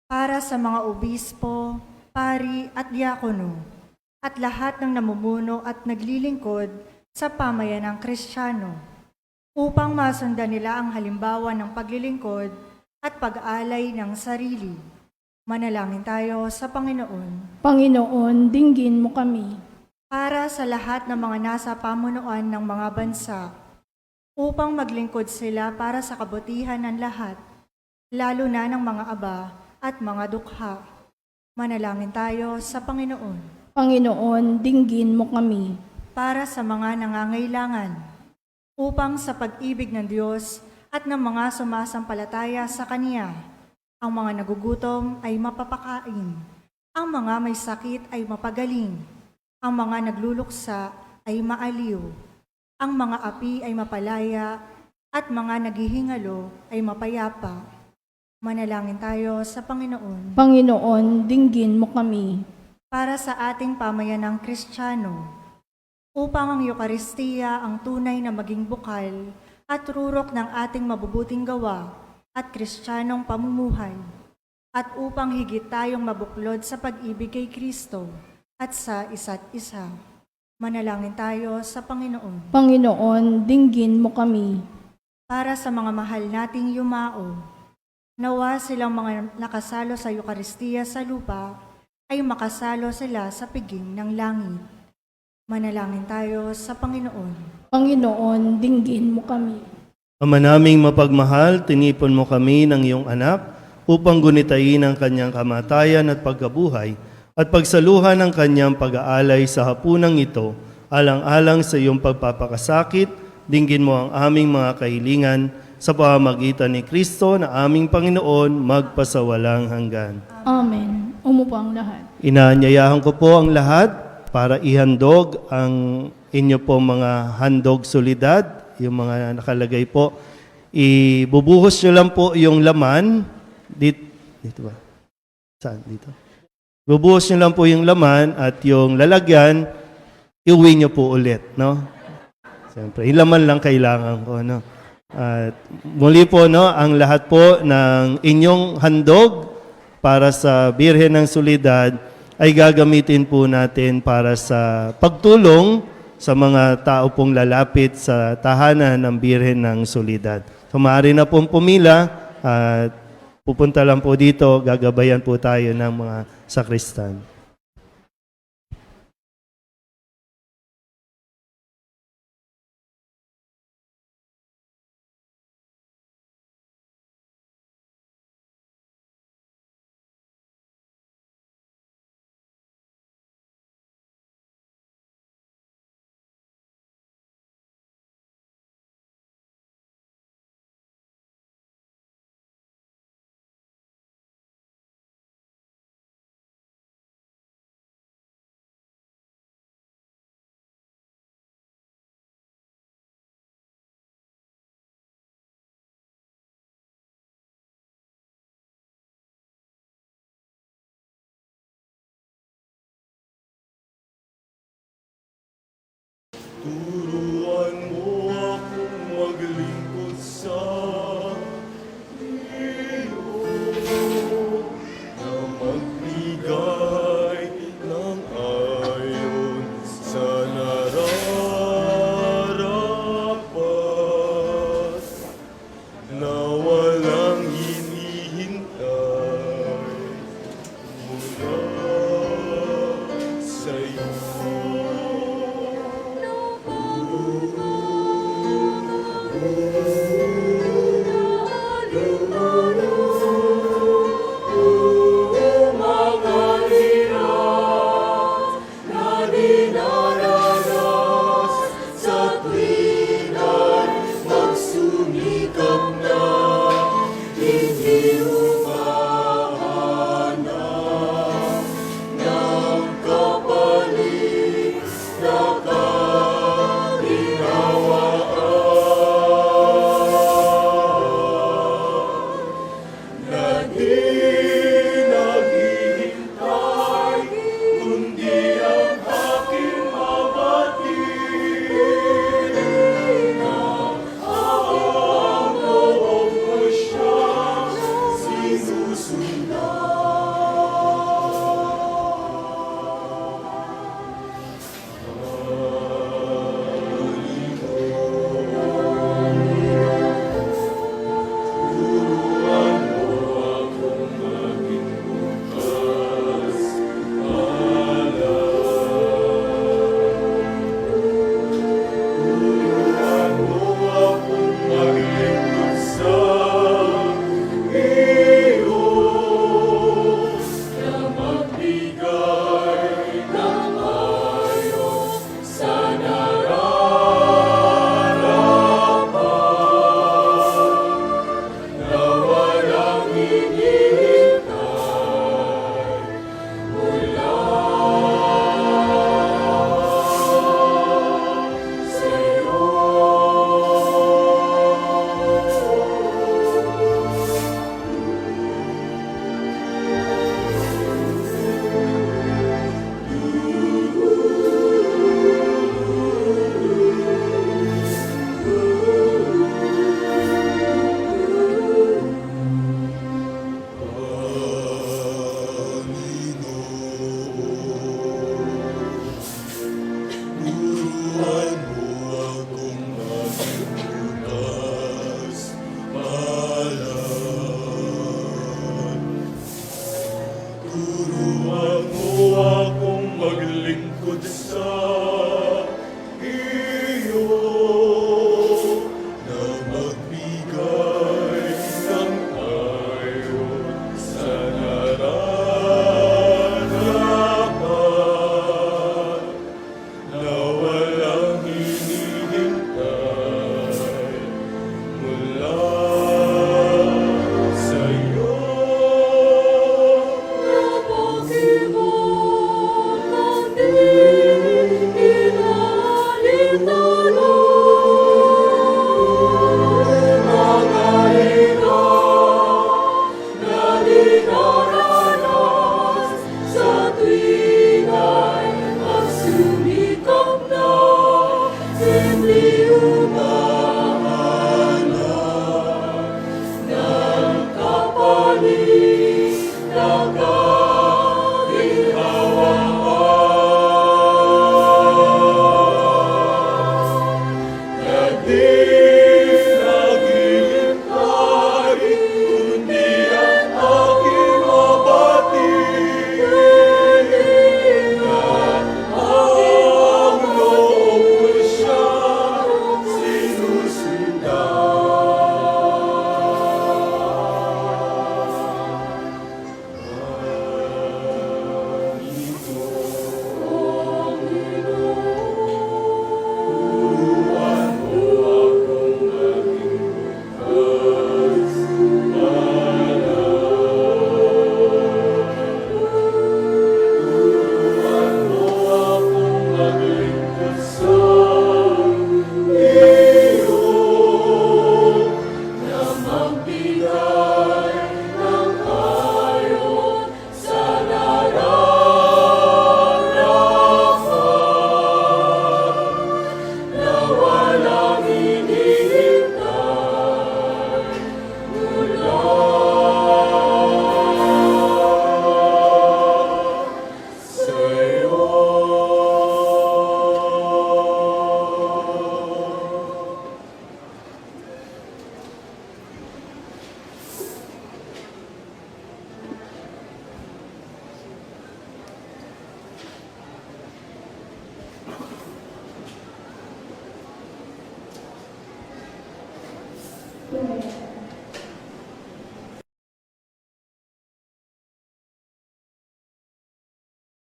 Para sa mga obispo, pari at diakono, at lahat ng namumuno at naglilingkod sa pamayanang Kristiyano, upang masundan nila ang halimbawa ng paglilingkod at pag-alay ng sarili. Manalangin tayo sa Panginoon. Panginoon, dinggin mo kami. Para sa lahat ng mga nasa pamunuan ng mga bansa, upang maglingkod sila para sa kabutihan ng lahat, lalo na ng mga aba at mga dukha. Manalangin tayo sa Panginoon. Panginoon, dinggin mo kami. Para sa mga nangangailangan, upang sa pag-ibig ng Diyos at ng mga sumasampalataya sa Kaniya, ang mga nagugutom ay mapapakain, ang mga may sakit ay mapagaling, ang mga nagluluksa ay maaliw, ang mga api ay mapalaya, at mga naghihingalo ay mapayapa. Manalangin tayo sa Panginoon. Panginoon, dinggin mo kami. Para sa ating pamayanang Kristiyano, upang ang Eukaristiya ang tunay na maging bukal at rurok ng ating mabubuting gawa at Kristiyanong pamumuhay, at upang higit tayong mabuklod sa pag-ibig kay Kristo at sa isa't isa. Manalangin tayo sa Panginoon. Panginoon, dinggin mo kami. Para sa mga mahal nating yumao, nawa silang mga nakasalo sa Eukaristiya sa lupa, ay makasalo sila sa piging ng langit. Manalangin tayo sa Panginoon. Panginoon, dinggin mo kami. Ama naming mapagmahal, tinipon mo kami ng iyong anak upang gunitain ang kanyang kamatayan at pagkabuhay at pagsaluhan ng kanyang pag-aalay sa hapunang ito, alang-alang sa iyong pagpapakasakit, dinggin mo ang aming mga kahilingan sa pamamagitan ni Kristo na aming Panginoon magpasawalang hanggan. Amen. Umupo ang lahat. Inaanyayahan ko po ang lahat para ihandog ang inyo po mga handog solidad, yung mga nakalagay po. Ibubuhos nyo lang po yung laman. Dito ba? Saan? Dito? Bubuhos nyo lang po yung laman at yung lalagyan, iuwi nyo po ulit, no? Siyempre, yung laman lang kailangan ko, no? At muli po, no, ang lahat po ng inyong handog para sa Birhen ng Solidad ay gagamitin po natin para sa pagtulong sa mga tao pong lalapit sa tahanan ng Birhen ng Solidad. So, maaari na pong pumila at pupunta lang po dito, gagabayan po tayo ng mga sakristan.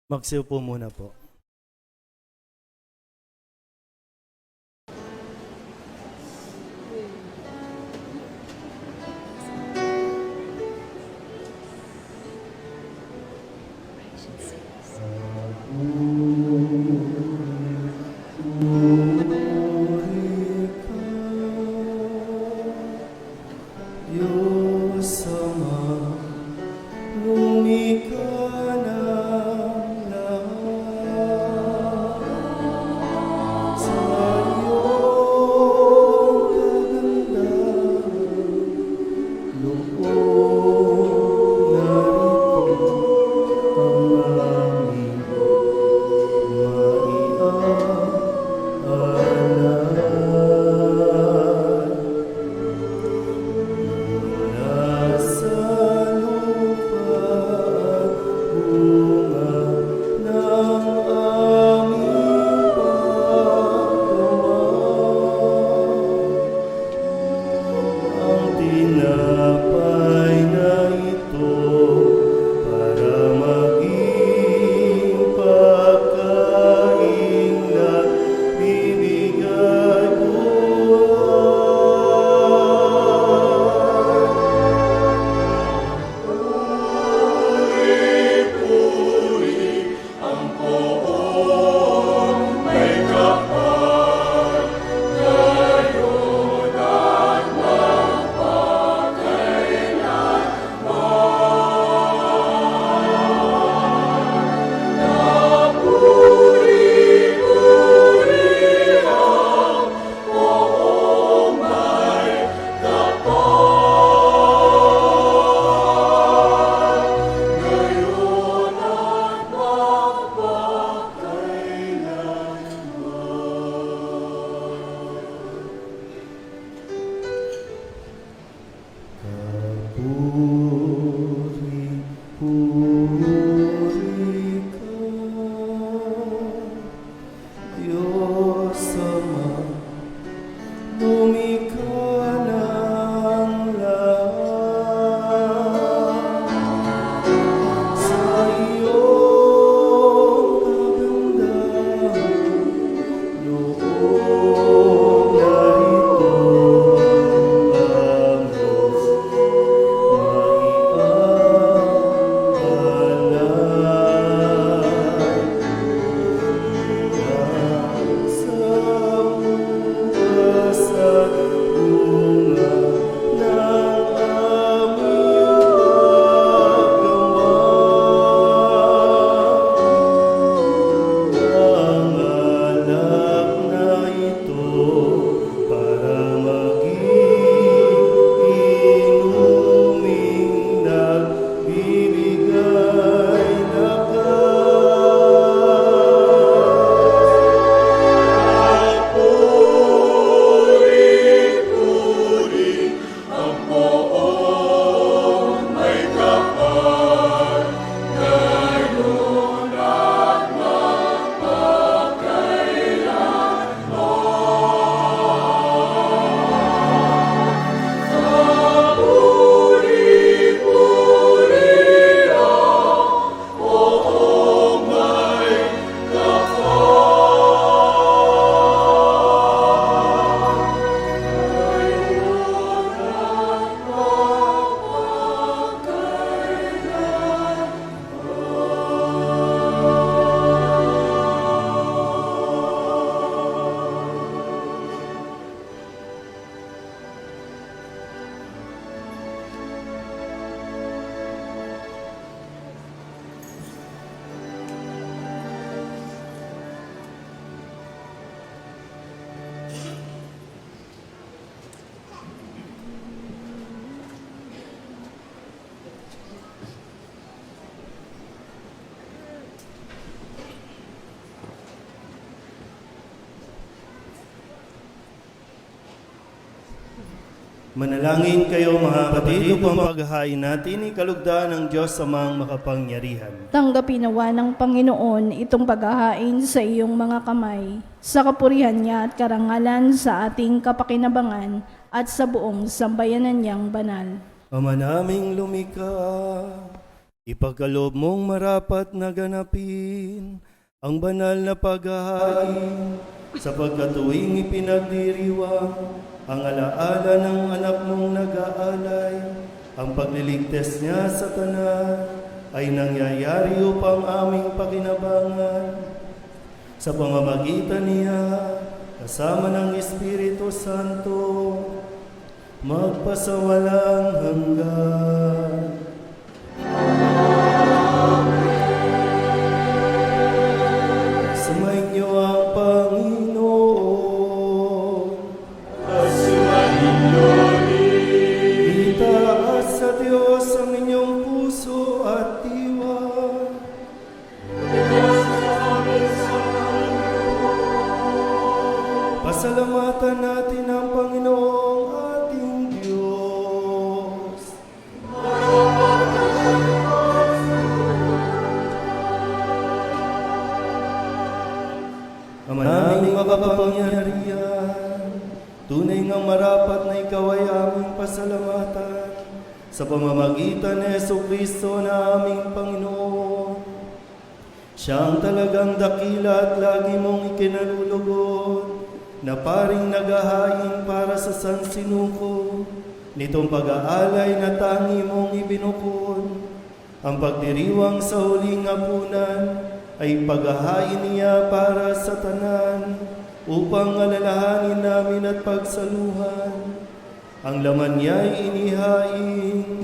Magsiupo muna po. Diyos Ama, lumikha ng lahat. Sa iyong kagandahan, loob narito ang aming maiaalay. Nasa lupa at bunga ng aming paggawa. Ang tinapay na ito para maging pagkain na bibigay buhay. Puri, puri ka, Diyos Ama, lumikha ng lahat. Sa iyong kagandahan, loob narito ang para maging inuming nagbibigay lakas. Puri-puri ang poong may kapal, ngayon at Manalangin kayo mga kapatid upang paghahain natin ikalugdaan ng Diyos Amang makapangyarihan. Tanggapin nawa ng Panginoon itong paghahain sa iyong mga kamay, sa kapurihan niya at karangalan sa ating kapakinabangan at sa buong sambayanan niyang banal. Ama naming lumikha, Ipagkaloob mong marapat na ganapin ang banal na paghahain sapagkat tuwing ipinagdiriwang ang alaala ng anak mong nag-aalay, ang pagliligtas niya sa tanan ay nangyayari upang aming pakinabangan. Sa pamamagitan niya, kasama ng Espiritu Santo, magpasawalang hanggan. Sumainyo ang Panginoon. Itaas sa Diyos ang inyong puso at diwa. Pasalamatan natin ang Panginoong ating Diyos. Aming makapangyarihan, tunay ngang marapat na ikaw ay aming pasalamatan sa pamamagitan ni Jesucristo na aming Panginoon. Siya ang talagang dakila at lagi mong ikinalulugod na paring naghahain para sa sansinuko nitong pag-aalay na tangi mong ibinukod. Ang pagdiriwang sa huling hapunan ay paghahain niya para sa tanan upang alalahanin namin at pagsaluhan. Ang laman niya ay inihain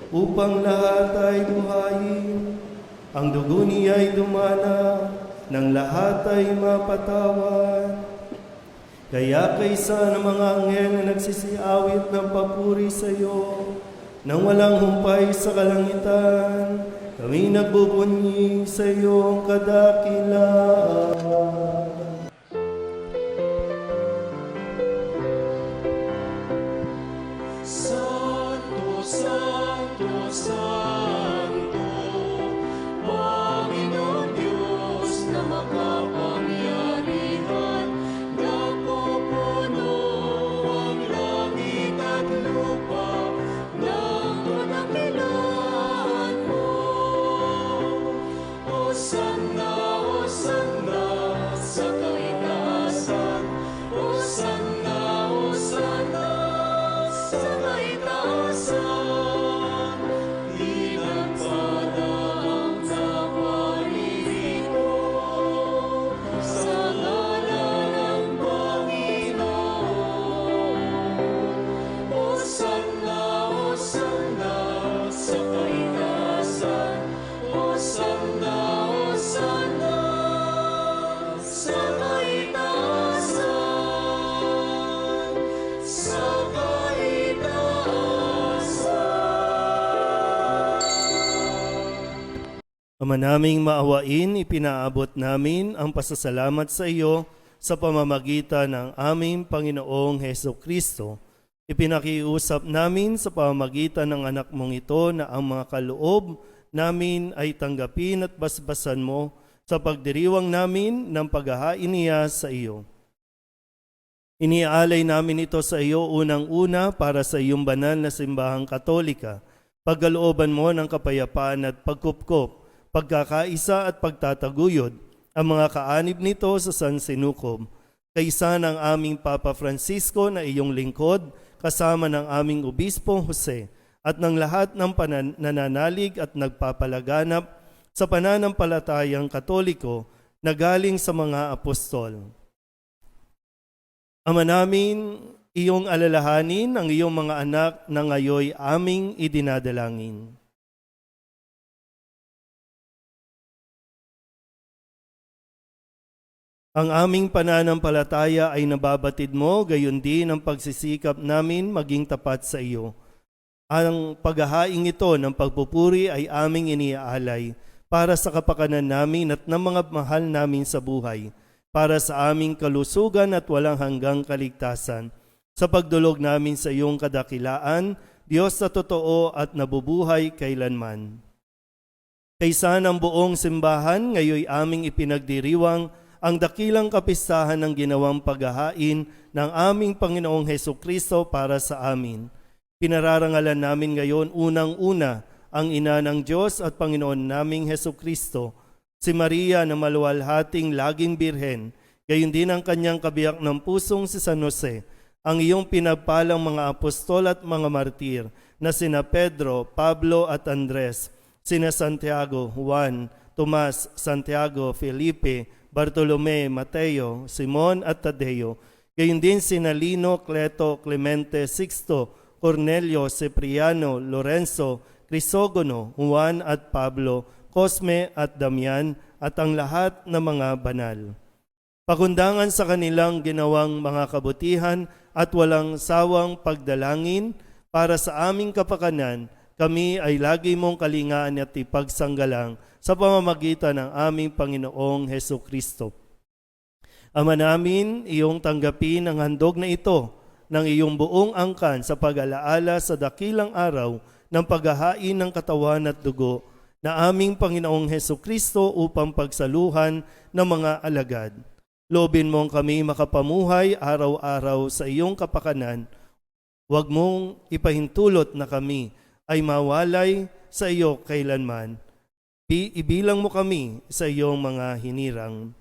upang lahat ay buhayin. Ang dugo niya ay dumana ng lahat ay mapatawan. Kaya kaysa ng mga anghel na nagsisiawit ng papuri sa iyo, nang walang humpay sa kalangitan, kami nagbubunyi sa iyong kadakilaan. Santo, Santo, Santo, Panginoon Diyos na makapangyarihan, napupuno ang langit at lupa ng kadakilaan mo. Hosanna, Hosanna sa kaitaasan, Hosanna, Hosanna sa kaitaasan. Inansada ang naparito sa ngalan ng Panginoon. Hosanna, Hosanna sa kaitaasan, Hosanna, Hosanna sa kaitaasan, sa Ama naming maawain, ipinaabot namin ang pasasalamat sa iyo sa pamamagitan ng aming Panginoong Heso Kristo. Ipinakiusap namin sa pamamagitan ng anak mong ito na ang mga kaloob namin ay tanggapin at basbasan mo sa pagdiriwang namin ng paghahain niya sa iyo. Iniaalay namin ito sa iyo unang-una para sa iyong banal na simbahang Katolika. Pagkalooban mo ng kapayapaan at pagkupkop, pagkakaisa at pagtataguyod ang mga kaanib nito sa San Sinukob. Kaisa ng aming Papa Francisco na iyong lingkod, kasama ng aming Obispo Jose at ng lahat ng nananalig at nagpapalaganap sa pananampalatayang Katoliko na galing sa mga apostol. Ama namin, iyong alalahanin ang iyong mga anak na ngayoy aming idinadalangin. Ang aming pananampalataya ay nababatid mo, gayon din ang pagsisikap namin maging tapat sa iyo. Ang paghahaing ito ng pagpupuri ay aming iniaalay para sa kapakanan namin at ng mga mahal namin sa buhay, para sa aming kalusugan at walang hanggang kaligtasan. Sa pagdulog namin sa iyong kadakilaan, Diyos na totoo at nabubuhay kailanman. Kaysa ng buong simbahan, ngayoy aming ipinagdiriwang ang dakilang kapistahan ng ginawang paghahain ng aming Panginoong Hesukristo para sa amin. Pinararangalan namin ngayon unang-una ang ina ng Diyos at Panginoon naming Heso Kristo, si Maria na maluwalhating laging birhen, gayon din ang kanyang kabiyak ng pusong si San Jose, ang iyong pinagpalang mga apostol at mga martir, na sina Pedro, Pablo at Andres, sina Santiago, Juan, Tomas, Santiago, Felipe, Bartolome, Mateo, Simon at Tadeo, gayon din sina Lino, Cleto, Clemente, Sixto, Cornelio, Cipriano, Lorenzo, Crisogono, Juan at Pablo, Cosme at Damian, at ang lahat ng mga banal. Pakundangan sa kanilang ginawang mga kabutihan at walang sawang pagdalangin para sa aming kapakanan, kami ay lagi mong kalingaan at ipagsanggalang sa pamamagitan ng aming Panginoong Heso Kristo. Ama namin, iyong tanggapin ang handog na ito ng iyong buong angkan sa pag-alaala sa dakilang araw ng paghahain ng katawan at dugo na aming Panginoong Heso Kristo upang pagsaluhan ng mga alagad. Loobin mong kami makapamuhay araw-araw sa iyong kapakanan. Huwag mong ipahintulot na kami ay mawalay sa iyo kailanman. Ibilang mo kami sa iyong mga hinirang.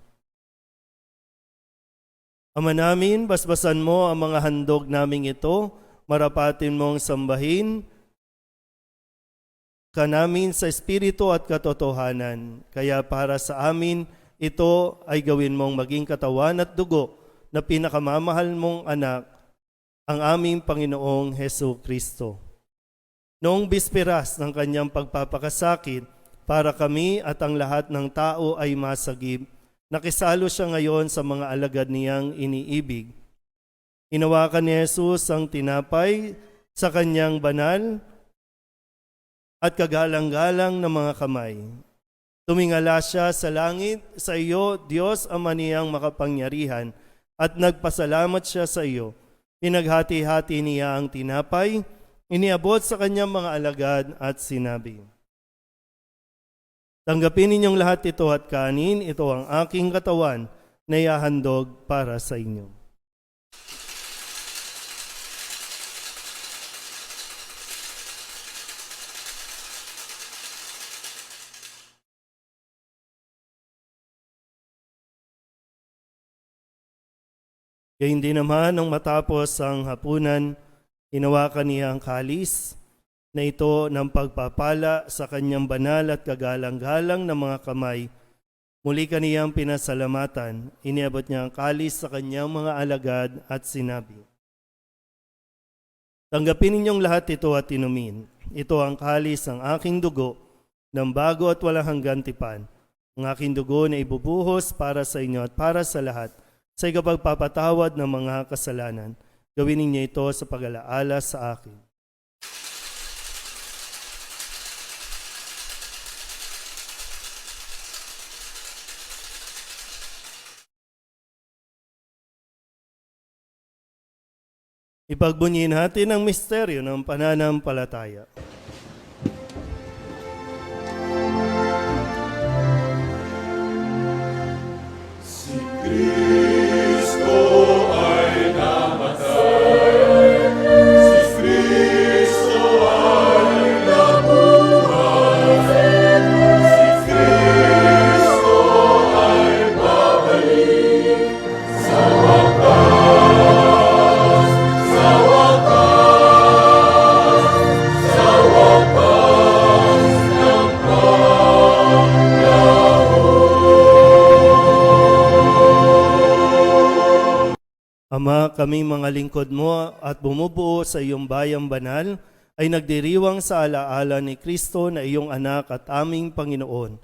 Ama namin, basbasan mo ang mga handog naming ito, marapatin mong sambahin ka namin sa espiritu at katotohanan. Kaya para sa amin, ito ay gawin mong maging katawan at dugo na pinakamamahal mong anak, ang aming Panginoong Heso Kristo. Noong bisperas ng kanyang pagpapakasakit, para kami at ang lahat ng tao ay masagip, nakisalo siya ngayon sa mga alagad niyang iniibig. Inawakan ni Jesus ang tinapay sa kanyang banal at kagalang-galang na mga kamay. Tumingala siya sa langit, sa iyo, Diyos Ama niyang makapangyarihan, at nagpasalamat siya sa iyo. Pinaghati-hati niya ang tinapay, iniabot sa kanyang mga alagad at sinabi, tanggapin ninyong lahat ito at kanin, ito ang aking katawan na ihahandog para sa inyo. Gayun din naman nung matapos ang hapunan, hinawakan niya ang kalis na ito ng pagpapala sa kanyang banal at kagalang-galang na mga kamay. Muli kaniyang pinasalamatan, iniabot niya ang kalis sa kanyang mga alagad at sinabi, tanggapin ninyong lahat ito at inumin. Ito ang kalis ng aking dugo, ng bago at walang hanggang tipan. Ang aking dugo na ibubuhos para sa inyo at para sa lahat, sa ikapagpapatawad ng mga kasalanan. Gawin ninyo ito sa pag-alaala sa akin. Ipagbunyin natin ang misteryo ng pananampalataya. Ama, kami mga lingkod mo at bumubuo sa iyong bayang banal ay nagdiriwang sa alaala ni Kristo na iyong anak at aming Panginoon.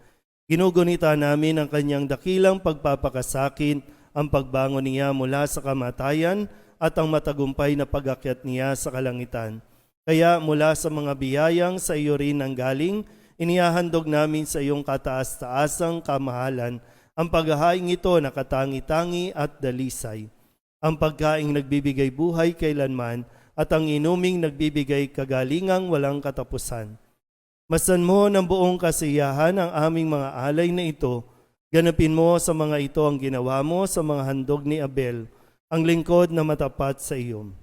Ginugunita namin ang kanyang dakilang pagpapakasakit, ang pagbangon niya mula sa kamatayan at ang matagumpay na pag-akyat niya sa kalangitan. Kaya mula sa mga biyayang sa iyo rin ang galing, inihahandog namin sa iyong kataas-taasang kamahalan ang paghahaing ito na katangi-tangi at dalisay. Ang pagkaing nagbibigay buhay kailanman at ang inuming nagbibigay kagalingang walang katapusan. Masan mo ng buong kasiyahan ang aming mga alay na ito. Ganapin mo sa mga ito ang ginawa mo sa mga handog ni Abel, ang lingkod na matapat sa iyo.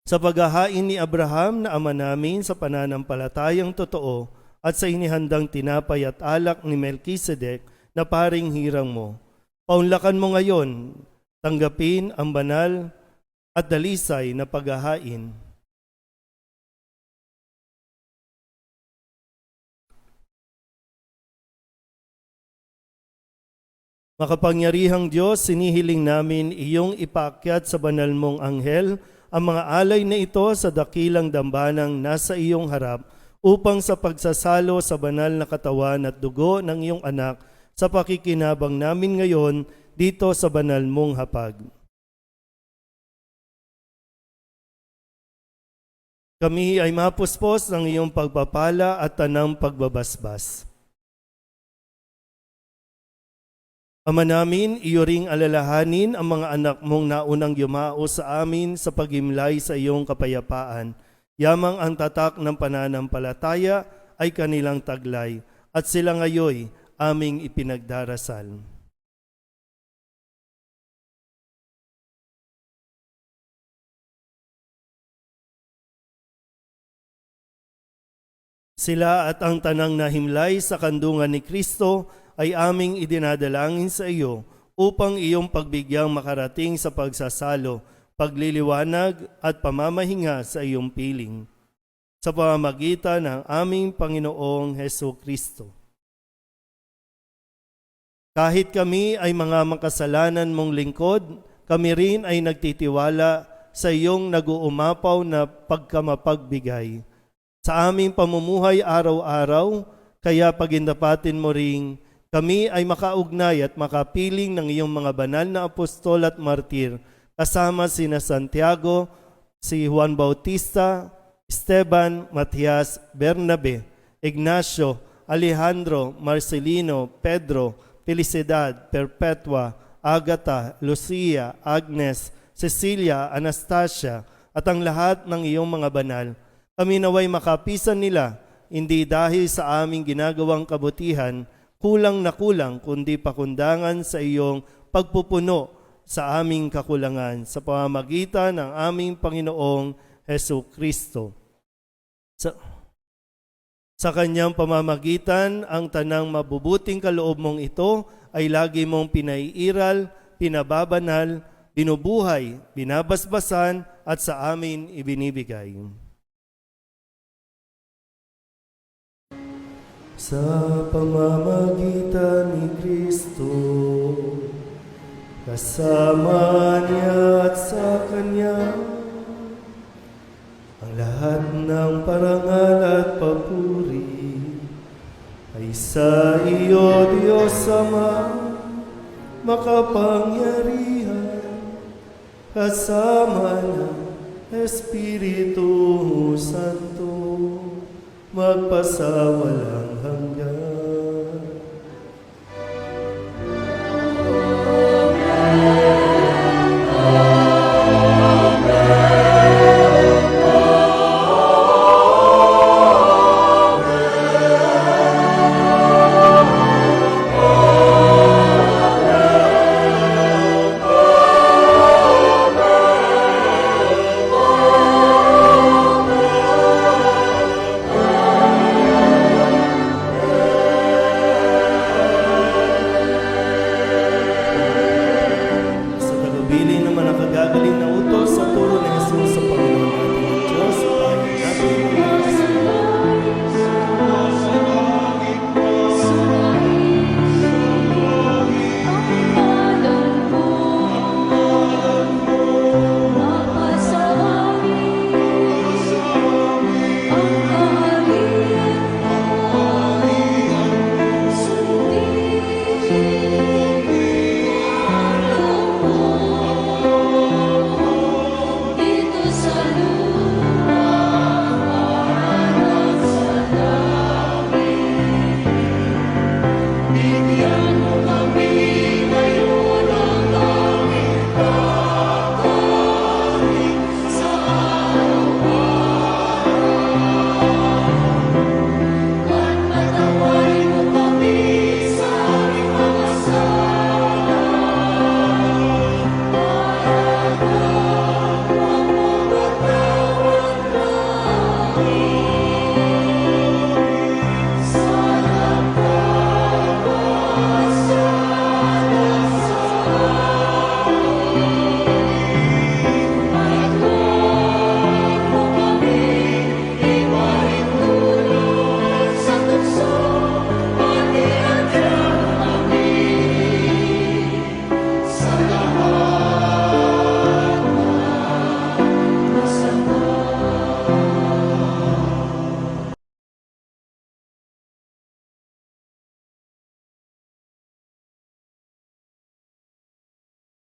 Sa paghahain ni Abraham na ama namin sa pananampalatayang totoo at sa inihandang tinapay at alak ni Melkisedek na paring hirang mo. Paunlakan mo ngayon, tanggapin ang banal at dalisay na paghahain. Makapangyarihang Diyos, sinihiling namin iyong ipaakyat sa banal mong anghel ang mga alay na ito sa dakilang dambanang nasa iyong harap upang sa pagsasalo sa banal na katawan at dugo ng iyong anak sa pakikinabang namin ngayon dito sa banal mong hapag. Kami ay mapuspos ng iyong pagpapala at tanang pagbabasbas. Ama namin, iyo ring alalahanin ang mga anak mong naunang yumao sa amin sa pagimlay sa iyong kapayapaan. Yamang ang tatak ng pananampalataya ay kanilang taglay, at sila ngayoy aming ipinagdarasal. Sila at ang tanang nahimlay sa kandungan ni Kristo ay aming idinadalangin sa iyo upang iyong pagbigyang makarating sa pagsasalo, pagliliwanag at pamamahinga sa iyong piling. Sa pamamagitan ng aming Panginoong Hesu Kristo. Kahit kami ay mga makasalanan mong lingkod, kami rin ay nagtitiwala sa iyong nag-uumapaw na pagkamapagbigay. Sa aming pamumuhay araw-araw, kaya pagindapatin mo ring kami ay makaugnay at makapiling ng iyong mga banal na apostol at martir, kasama sina Santiago, si Juan Bautista, Esteban, Matias, Bernabe, Ignacio, Alejandro, Marcelino, Pedro, Felicidad, Perpetua, Agata, Lucia, Agnes, Cecilia, Anastasia, at ang lahat ng iyong mga banal. Kami naway makapisan nila, hindi dahil sa aming ginagawang kabutihan, kulang na kulang, kundi pakundangan sa iyong pagpupuno sa aming kakulangan sa pamamagitan ng aming Panginoong Hesu Kristo. Sa kanyang pamamagitan, ang tanang mabubuting kaloob mong ito ay lagi mong pinaiiral, pinababanal, binubuhay, binabasbasan at sa amin ibinibigay. Sa pamamagitan ni Kristo, kasama niya at sa Kanya, ang lahat ng parangal at papuri ay sa iyo, Diyos Ama, makapangyarihan, kasama ng Espiritu Santo, magpasawalang hanggan.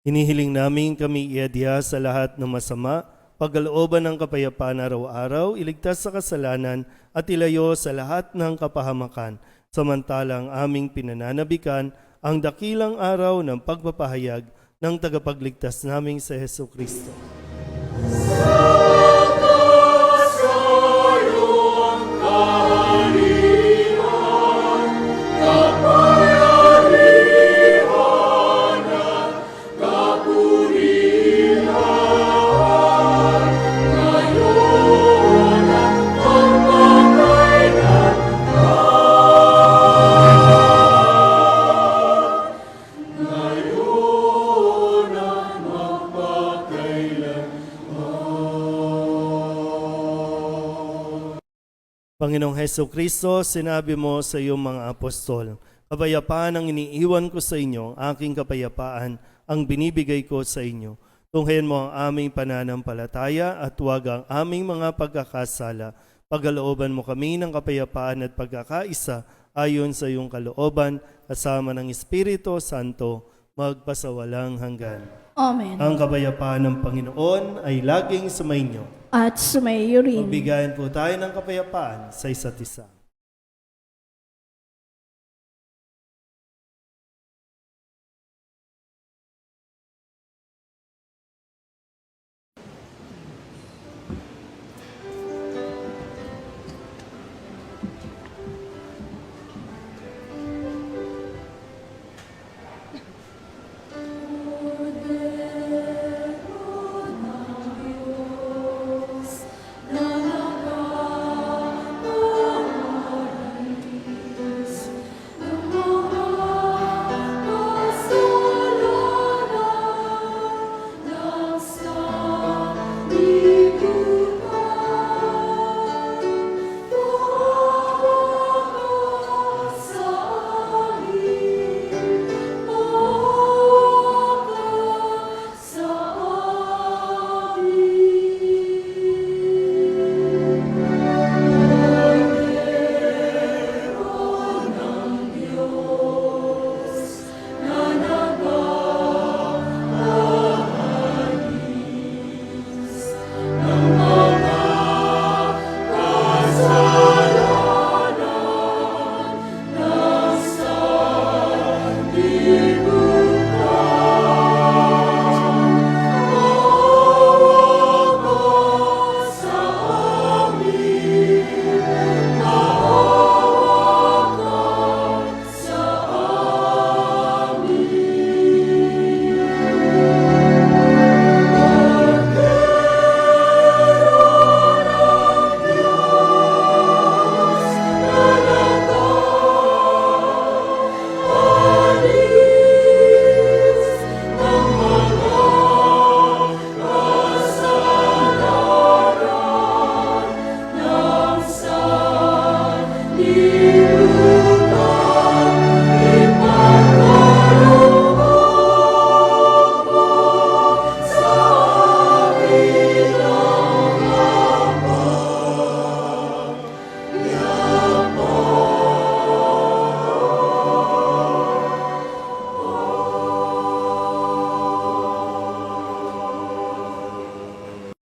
Hinihiling namin kami iadya sa lahat ng masama, pagkalooban ng kapayapaan araw-araw, iligtas sa kasalanan at ilayo sa lahat ng kapahamakan, samantalang aming pinananabikan ang dakilang araw ng pagpapahayag ng tagapagligtas naming sa Hesu Kristo. Panginoong Heso Kristo, sinabi mo sa iyong mga apostol, kapayapaan ang iniiwan ko sa inyo, aking kapayapaan ang binibigay ko sa inyo. Tunghayan mo ang aming pananampalataya at huwag ang aming mga pagkakasala. Pagkalooban mo kami ng kapayapaan at pagkakaisa ayon sa iyong kalooban, kasama ng Espiritu Santo, magpasawalang hanggan. Amen. Ang kapayapaan ng Panginoon ay laging sumainyo. At sumayo rin. Magbigayan po tayo ng kapayapaan sa isa't isa.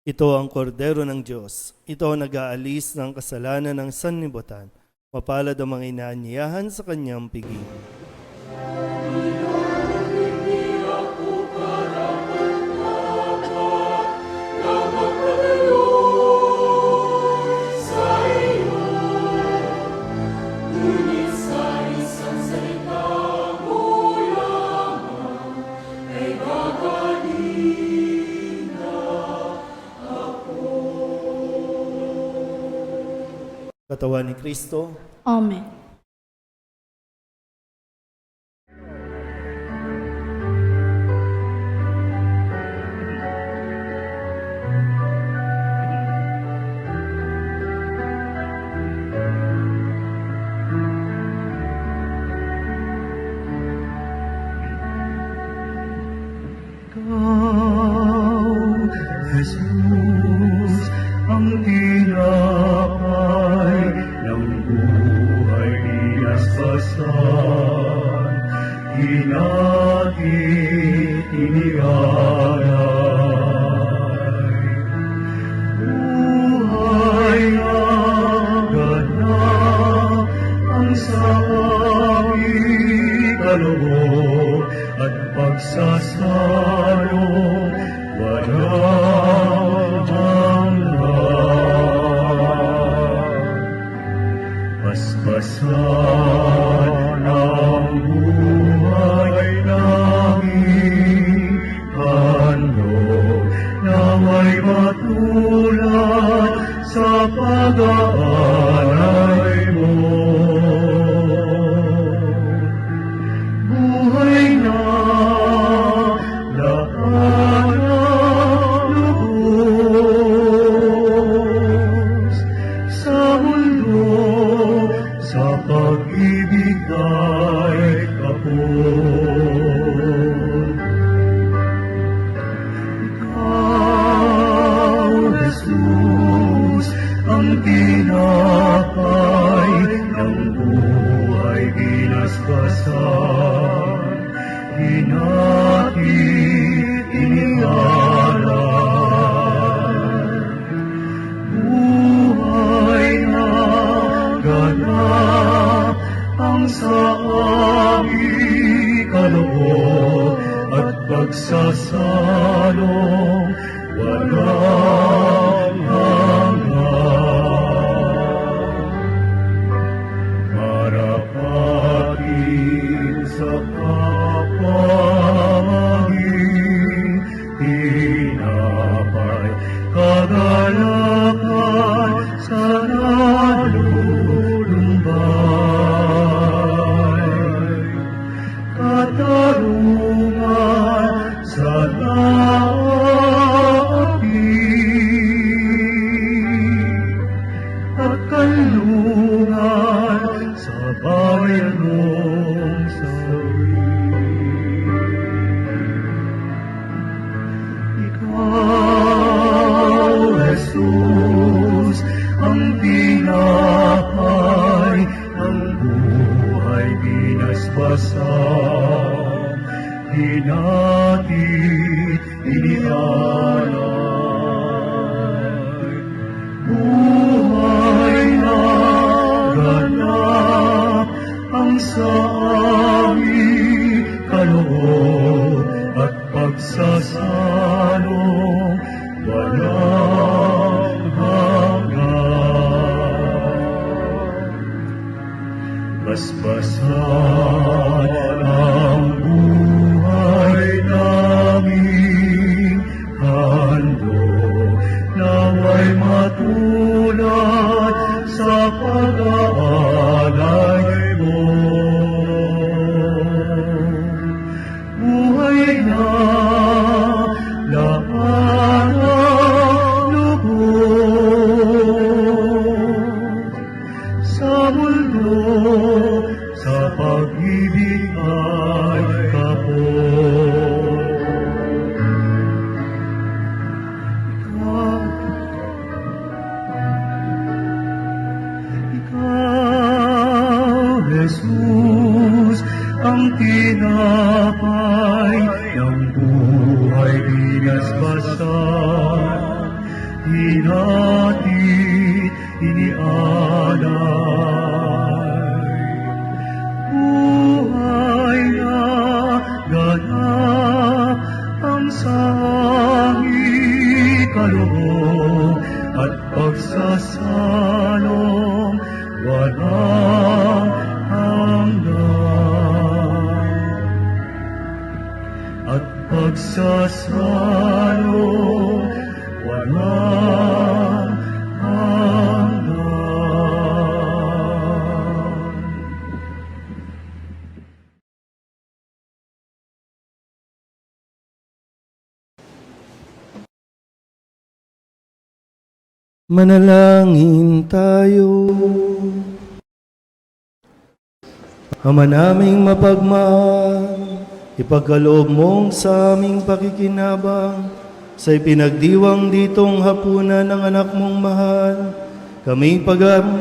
Ito ang kordero ng Diyos. Ito ang nag-aalis ng kasalanan ng sanlibutan. Mapalad ang mga inaanyayahan sa kanyang piging. Katawan ni Kristo. Amen. Jesus, ang tinapay ng buhay inaspasan, hinati, Buhay na ganap ang sa aming kaloob at pagsasalo walang hanggan. Paspasan ang buhay namin, handog naway matulad sa pag-aalay mo. Buhay na lahat ng lubos sa mundo, sa pag-ibig ay kapon. Ikaw, Jesus, ang tinapay ng buhay ginaspasan, hinatid, inialay. Buhay na ganap ang sa aming kaloob at pagsasalong walang hanggan. Marapatin sa kapamaging tinapay, kagalakan sa nalulumbay, katarungan sa naapi, at kanlungan sa bayanong sawi. Ikaw, Jesus, ang tinapay ng buhay binasbasan, hinatid, inialay. Buhay na ganap ang sa aming kaloob at pagsasalong walang hanggan. Basbasan ang buhay namin, handog naway matulad sa pag-aalay mo. Buhay na lahat ng lubos sa mundo, sa pag-ibig ay kapon. Ikaw, Jesus, ang tinapay ng buhay binasbasan, hinatid, inialay. Buhay na ganap ang sa aming kaloob at pagsasalong walang hanggan. At pagsasalong walang hanggan. Manalangin tayo. Ama naming mapagmahal, ipagkaloob mong sa aming pakikinabang sa ipinagdiwang ditong hapunan ng anak mong mahal, kami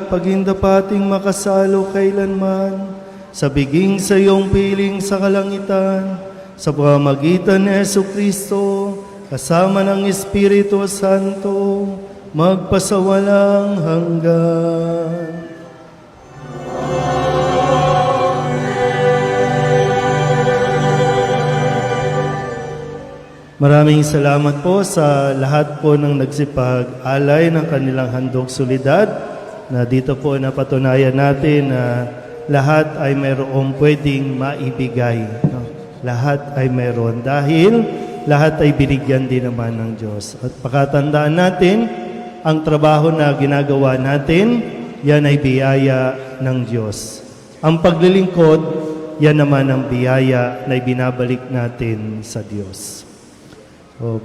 pagindapating makasalo kailanman sa biging sa iyong piling sa kalangitan, sa pamamagitan ni Jesucristo, kasama ng Espiritu Santo, magpasawalang hanggan. Maraming salamat po sa lahat po ng nagsipag-alay ng kanilang handog solidad na dito po napatunayan natin na lahat ay mayroong pwedeng maibigay. No? Lahat ay mayroon dahil lahat ay binigyan din naman ng Diyos. At pakatandaan natin, ang trabaho na ginagawa natin, yan ay biyaya ng Diyos. Ang paglilingkod, yan naman ang biyaya na ibinabalik natin sa Diyos. So,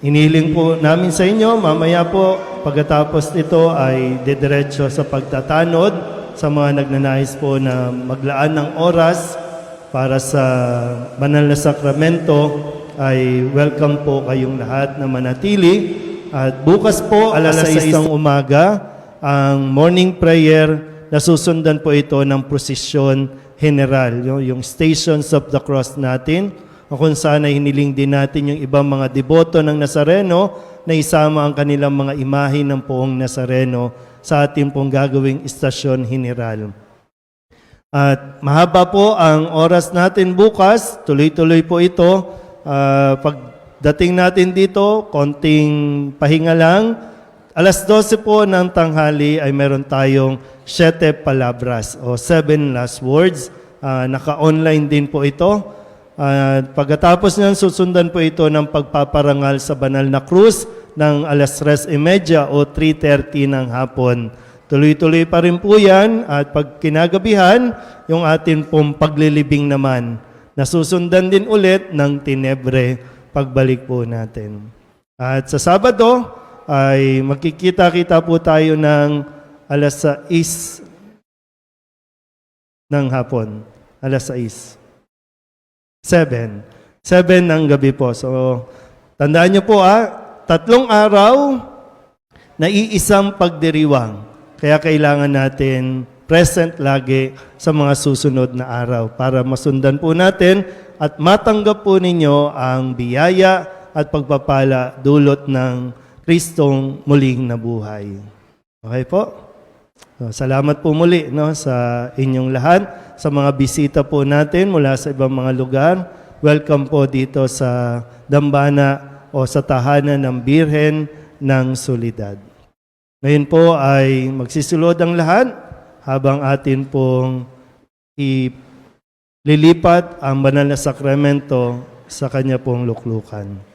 iniling po namin sa inyo, mamaya po, pagkatapos nito ay dediretso sa pagtatanod sa mga nagnanais po na maglaan ng oras para sa banal na sakramento, ay welcome po kayong lahat na manatili. At bukas po, alas 6 ng umaga, ang morning prayer, nasusundan po ito ng prosesyon general, yung Stations of the Cross natin, o kung saan ay hiniling din natin yung ibang mga deboto ng Nazareno na isama ang kanilang mga imahe ng poong Nazareno sa ating pong gagawing istasyon general. At mahaba po ang oras natin bukas, tuloy-tuloy po ito. Pagdating natin dito, konting pahinga lang. Alas 12 po ng tanghali ay meron tayong 7 palabras o 7 last words. Naka-online din po ito. Pagkatapos niyan, susundan po ito ng pagpaparangal sa banal na krus ng alas 3:30 o 3:30 ng hapon. Tuloy-tuloy pa rin po yan at pag kinagabihan, yung atin pong paglilibing naman. Nasusundan din ulit ng Tinebre pagbalik po natin. At sa Sabado ay magkikita-kita po tayo ng alas 6 ng hapon. Alas 6. 7 ng gabi po. So, tandaan niyo po 3 araw na iisang pagdiriwang. Kaya kailangan natin present lagi sa mga susunod na araw para masundan po natin at matanggap po ninyo ang biyaya at pagpapala dulot ng Kristong muling nabuhay. Okay po? So, salamat po muli sa inyong lahat. Sa mga bisita po natin mula sa ibang mga lugar, welcome po dito sa Dambana o sa tahanan ng Birhen ng Soledad. Ngayon po ay magsisulod ang lahat habang atin pong ililipat ang banal na sakramento sa kanya pong luklukan.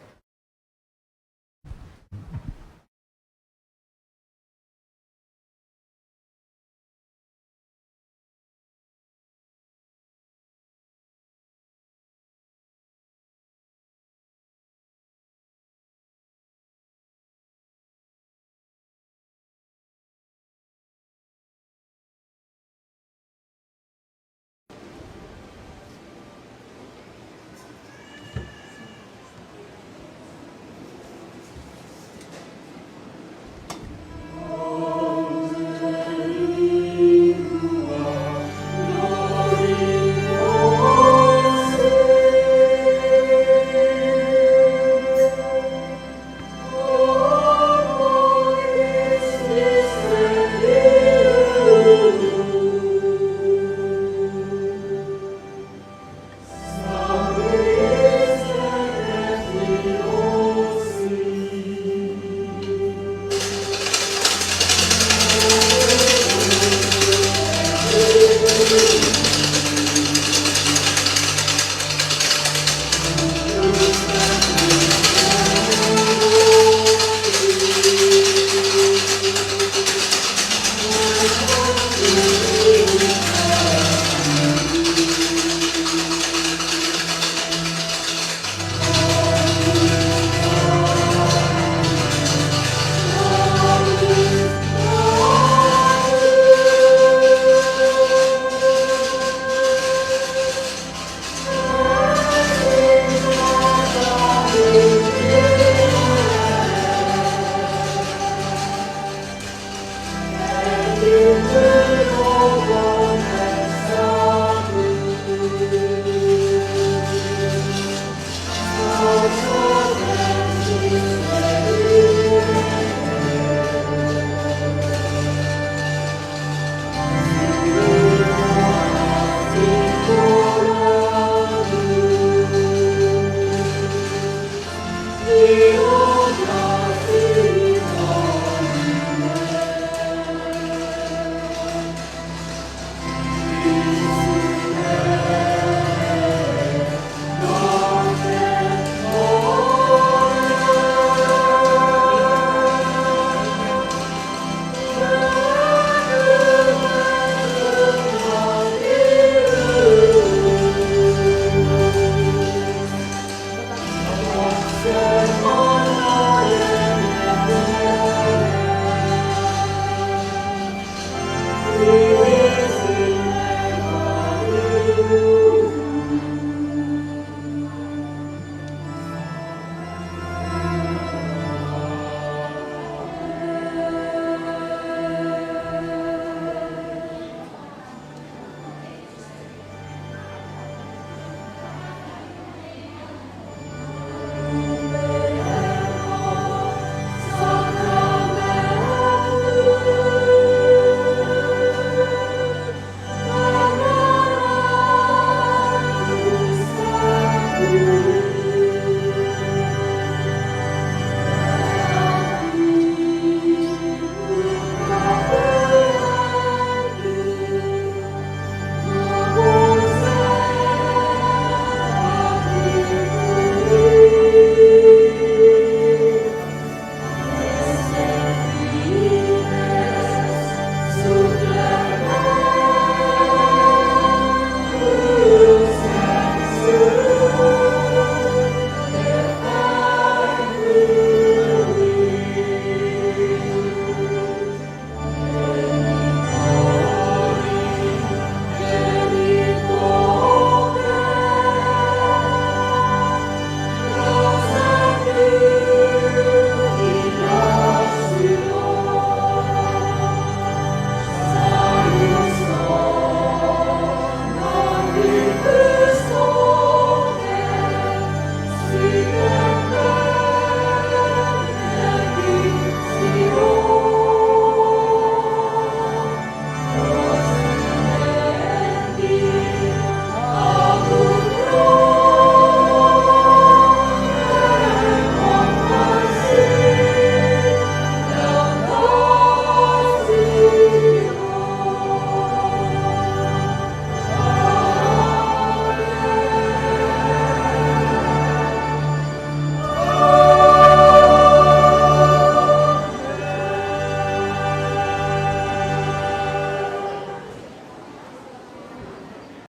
Panginoon.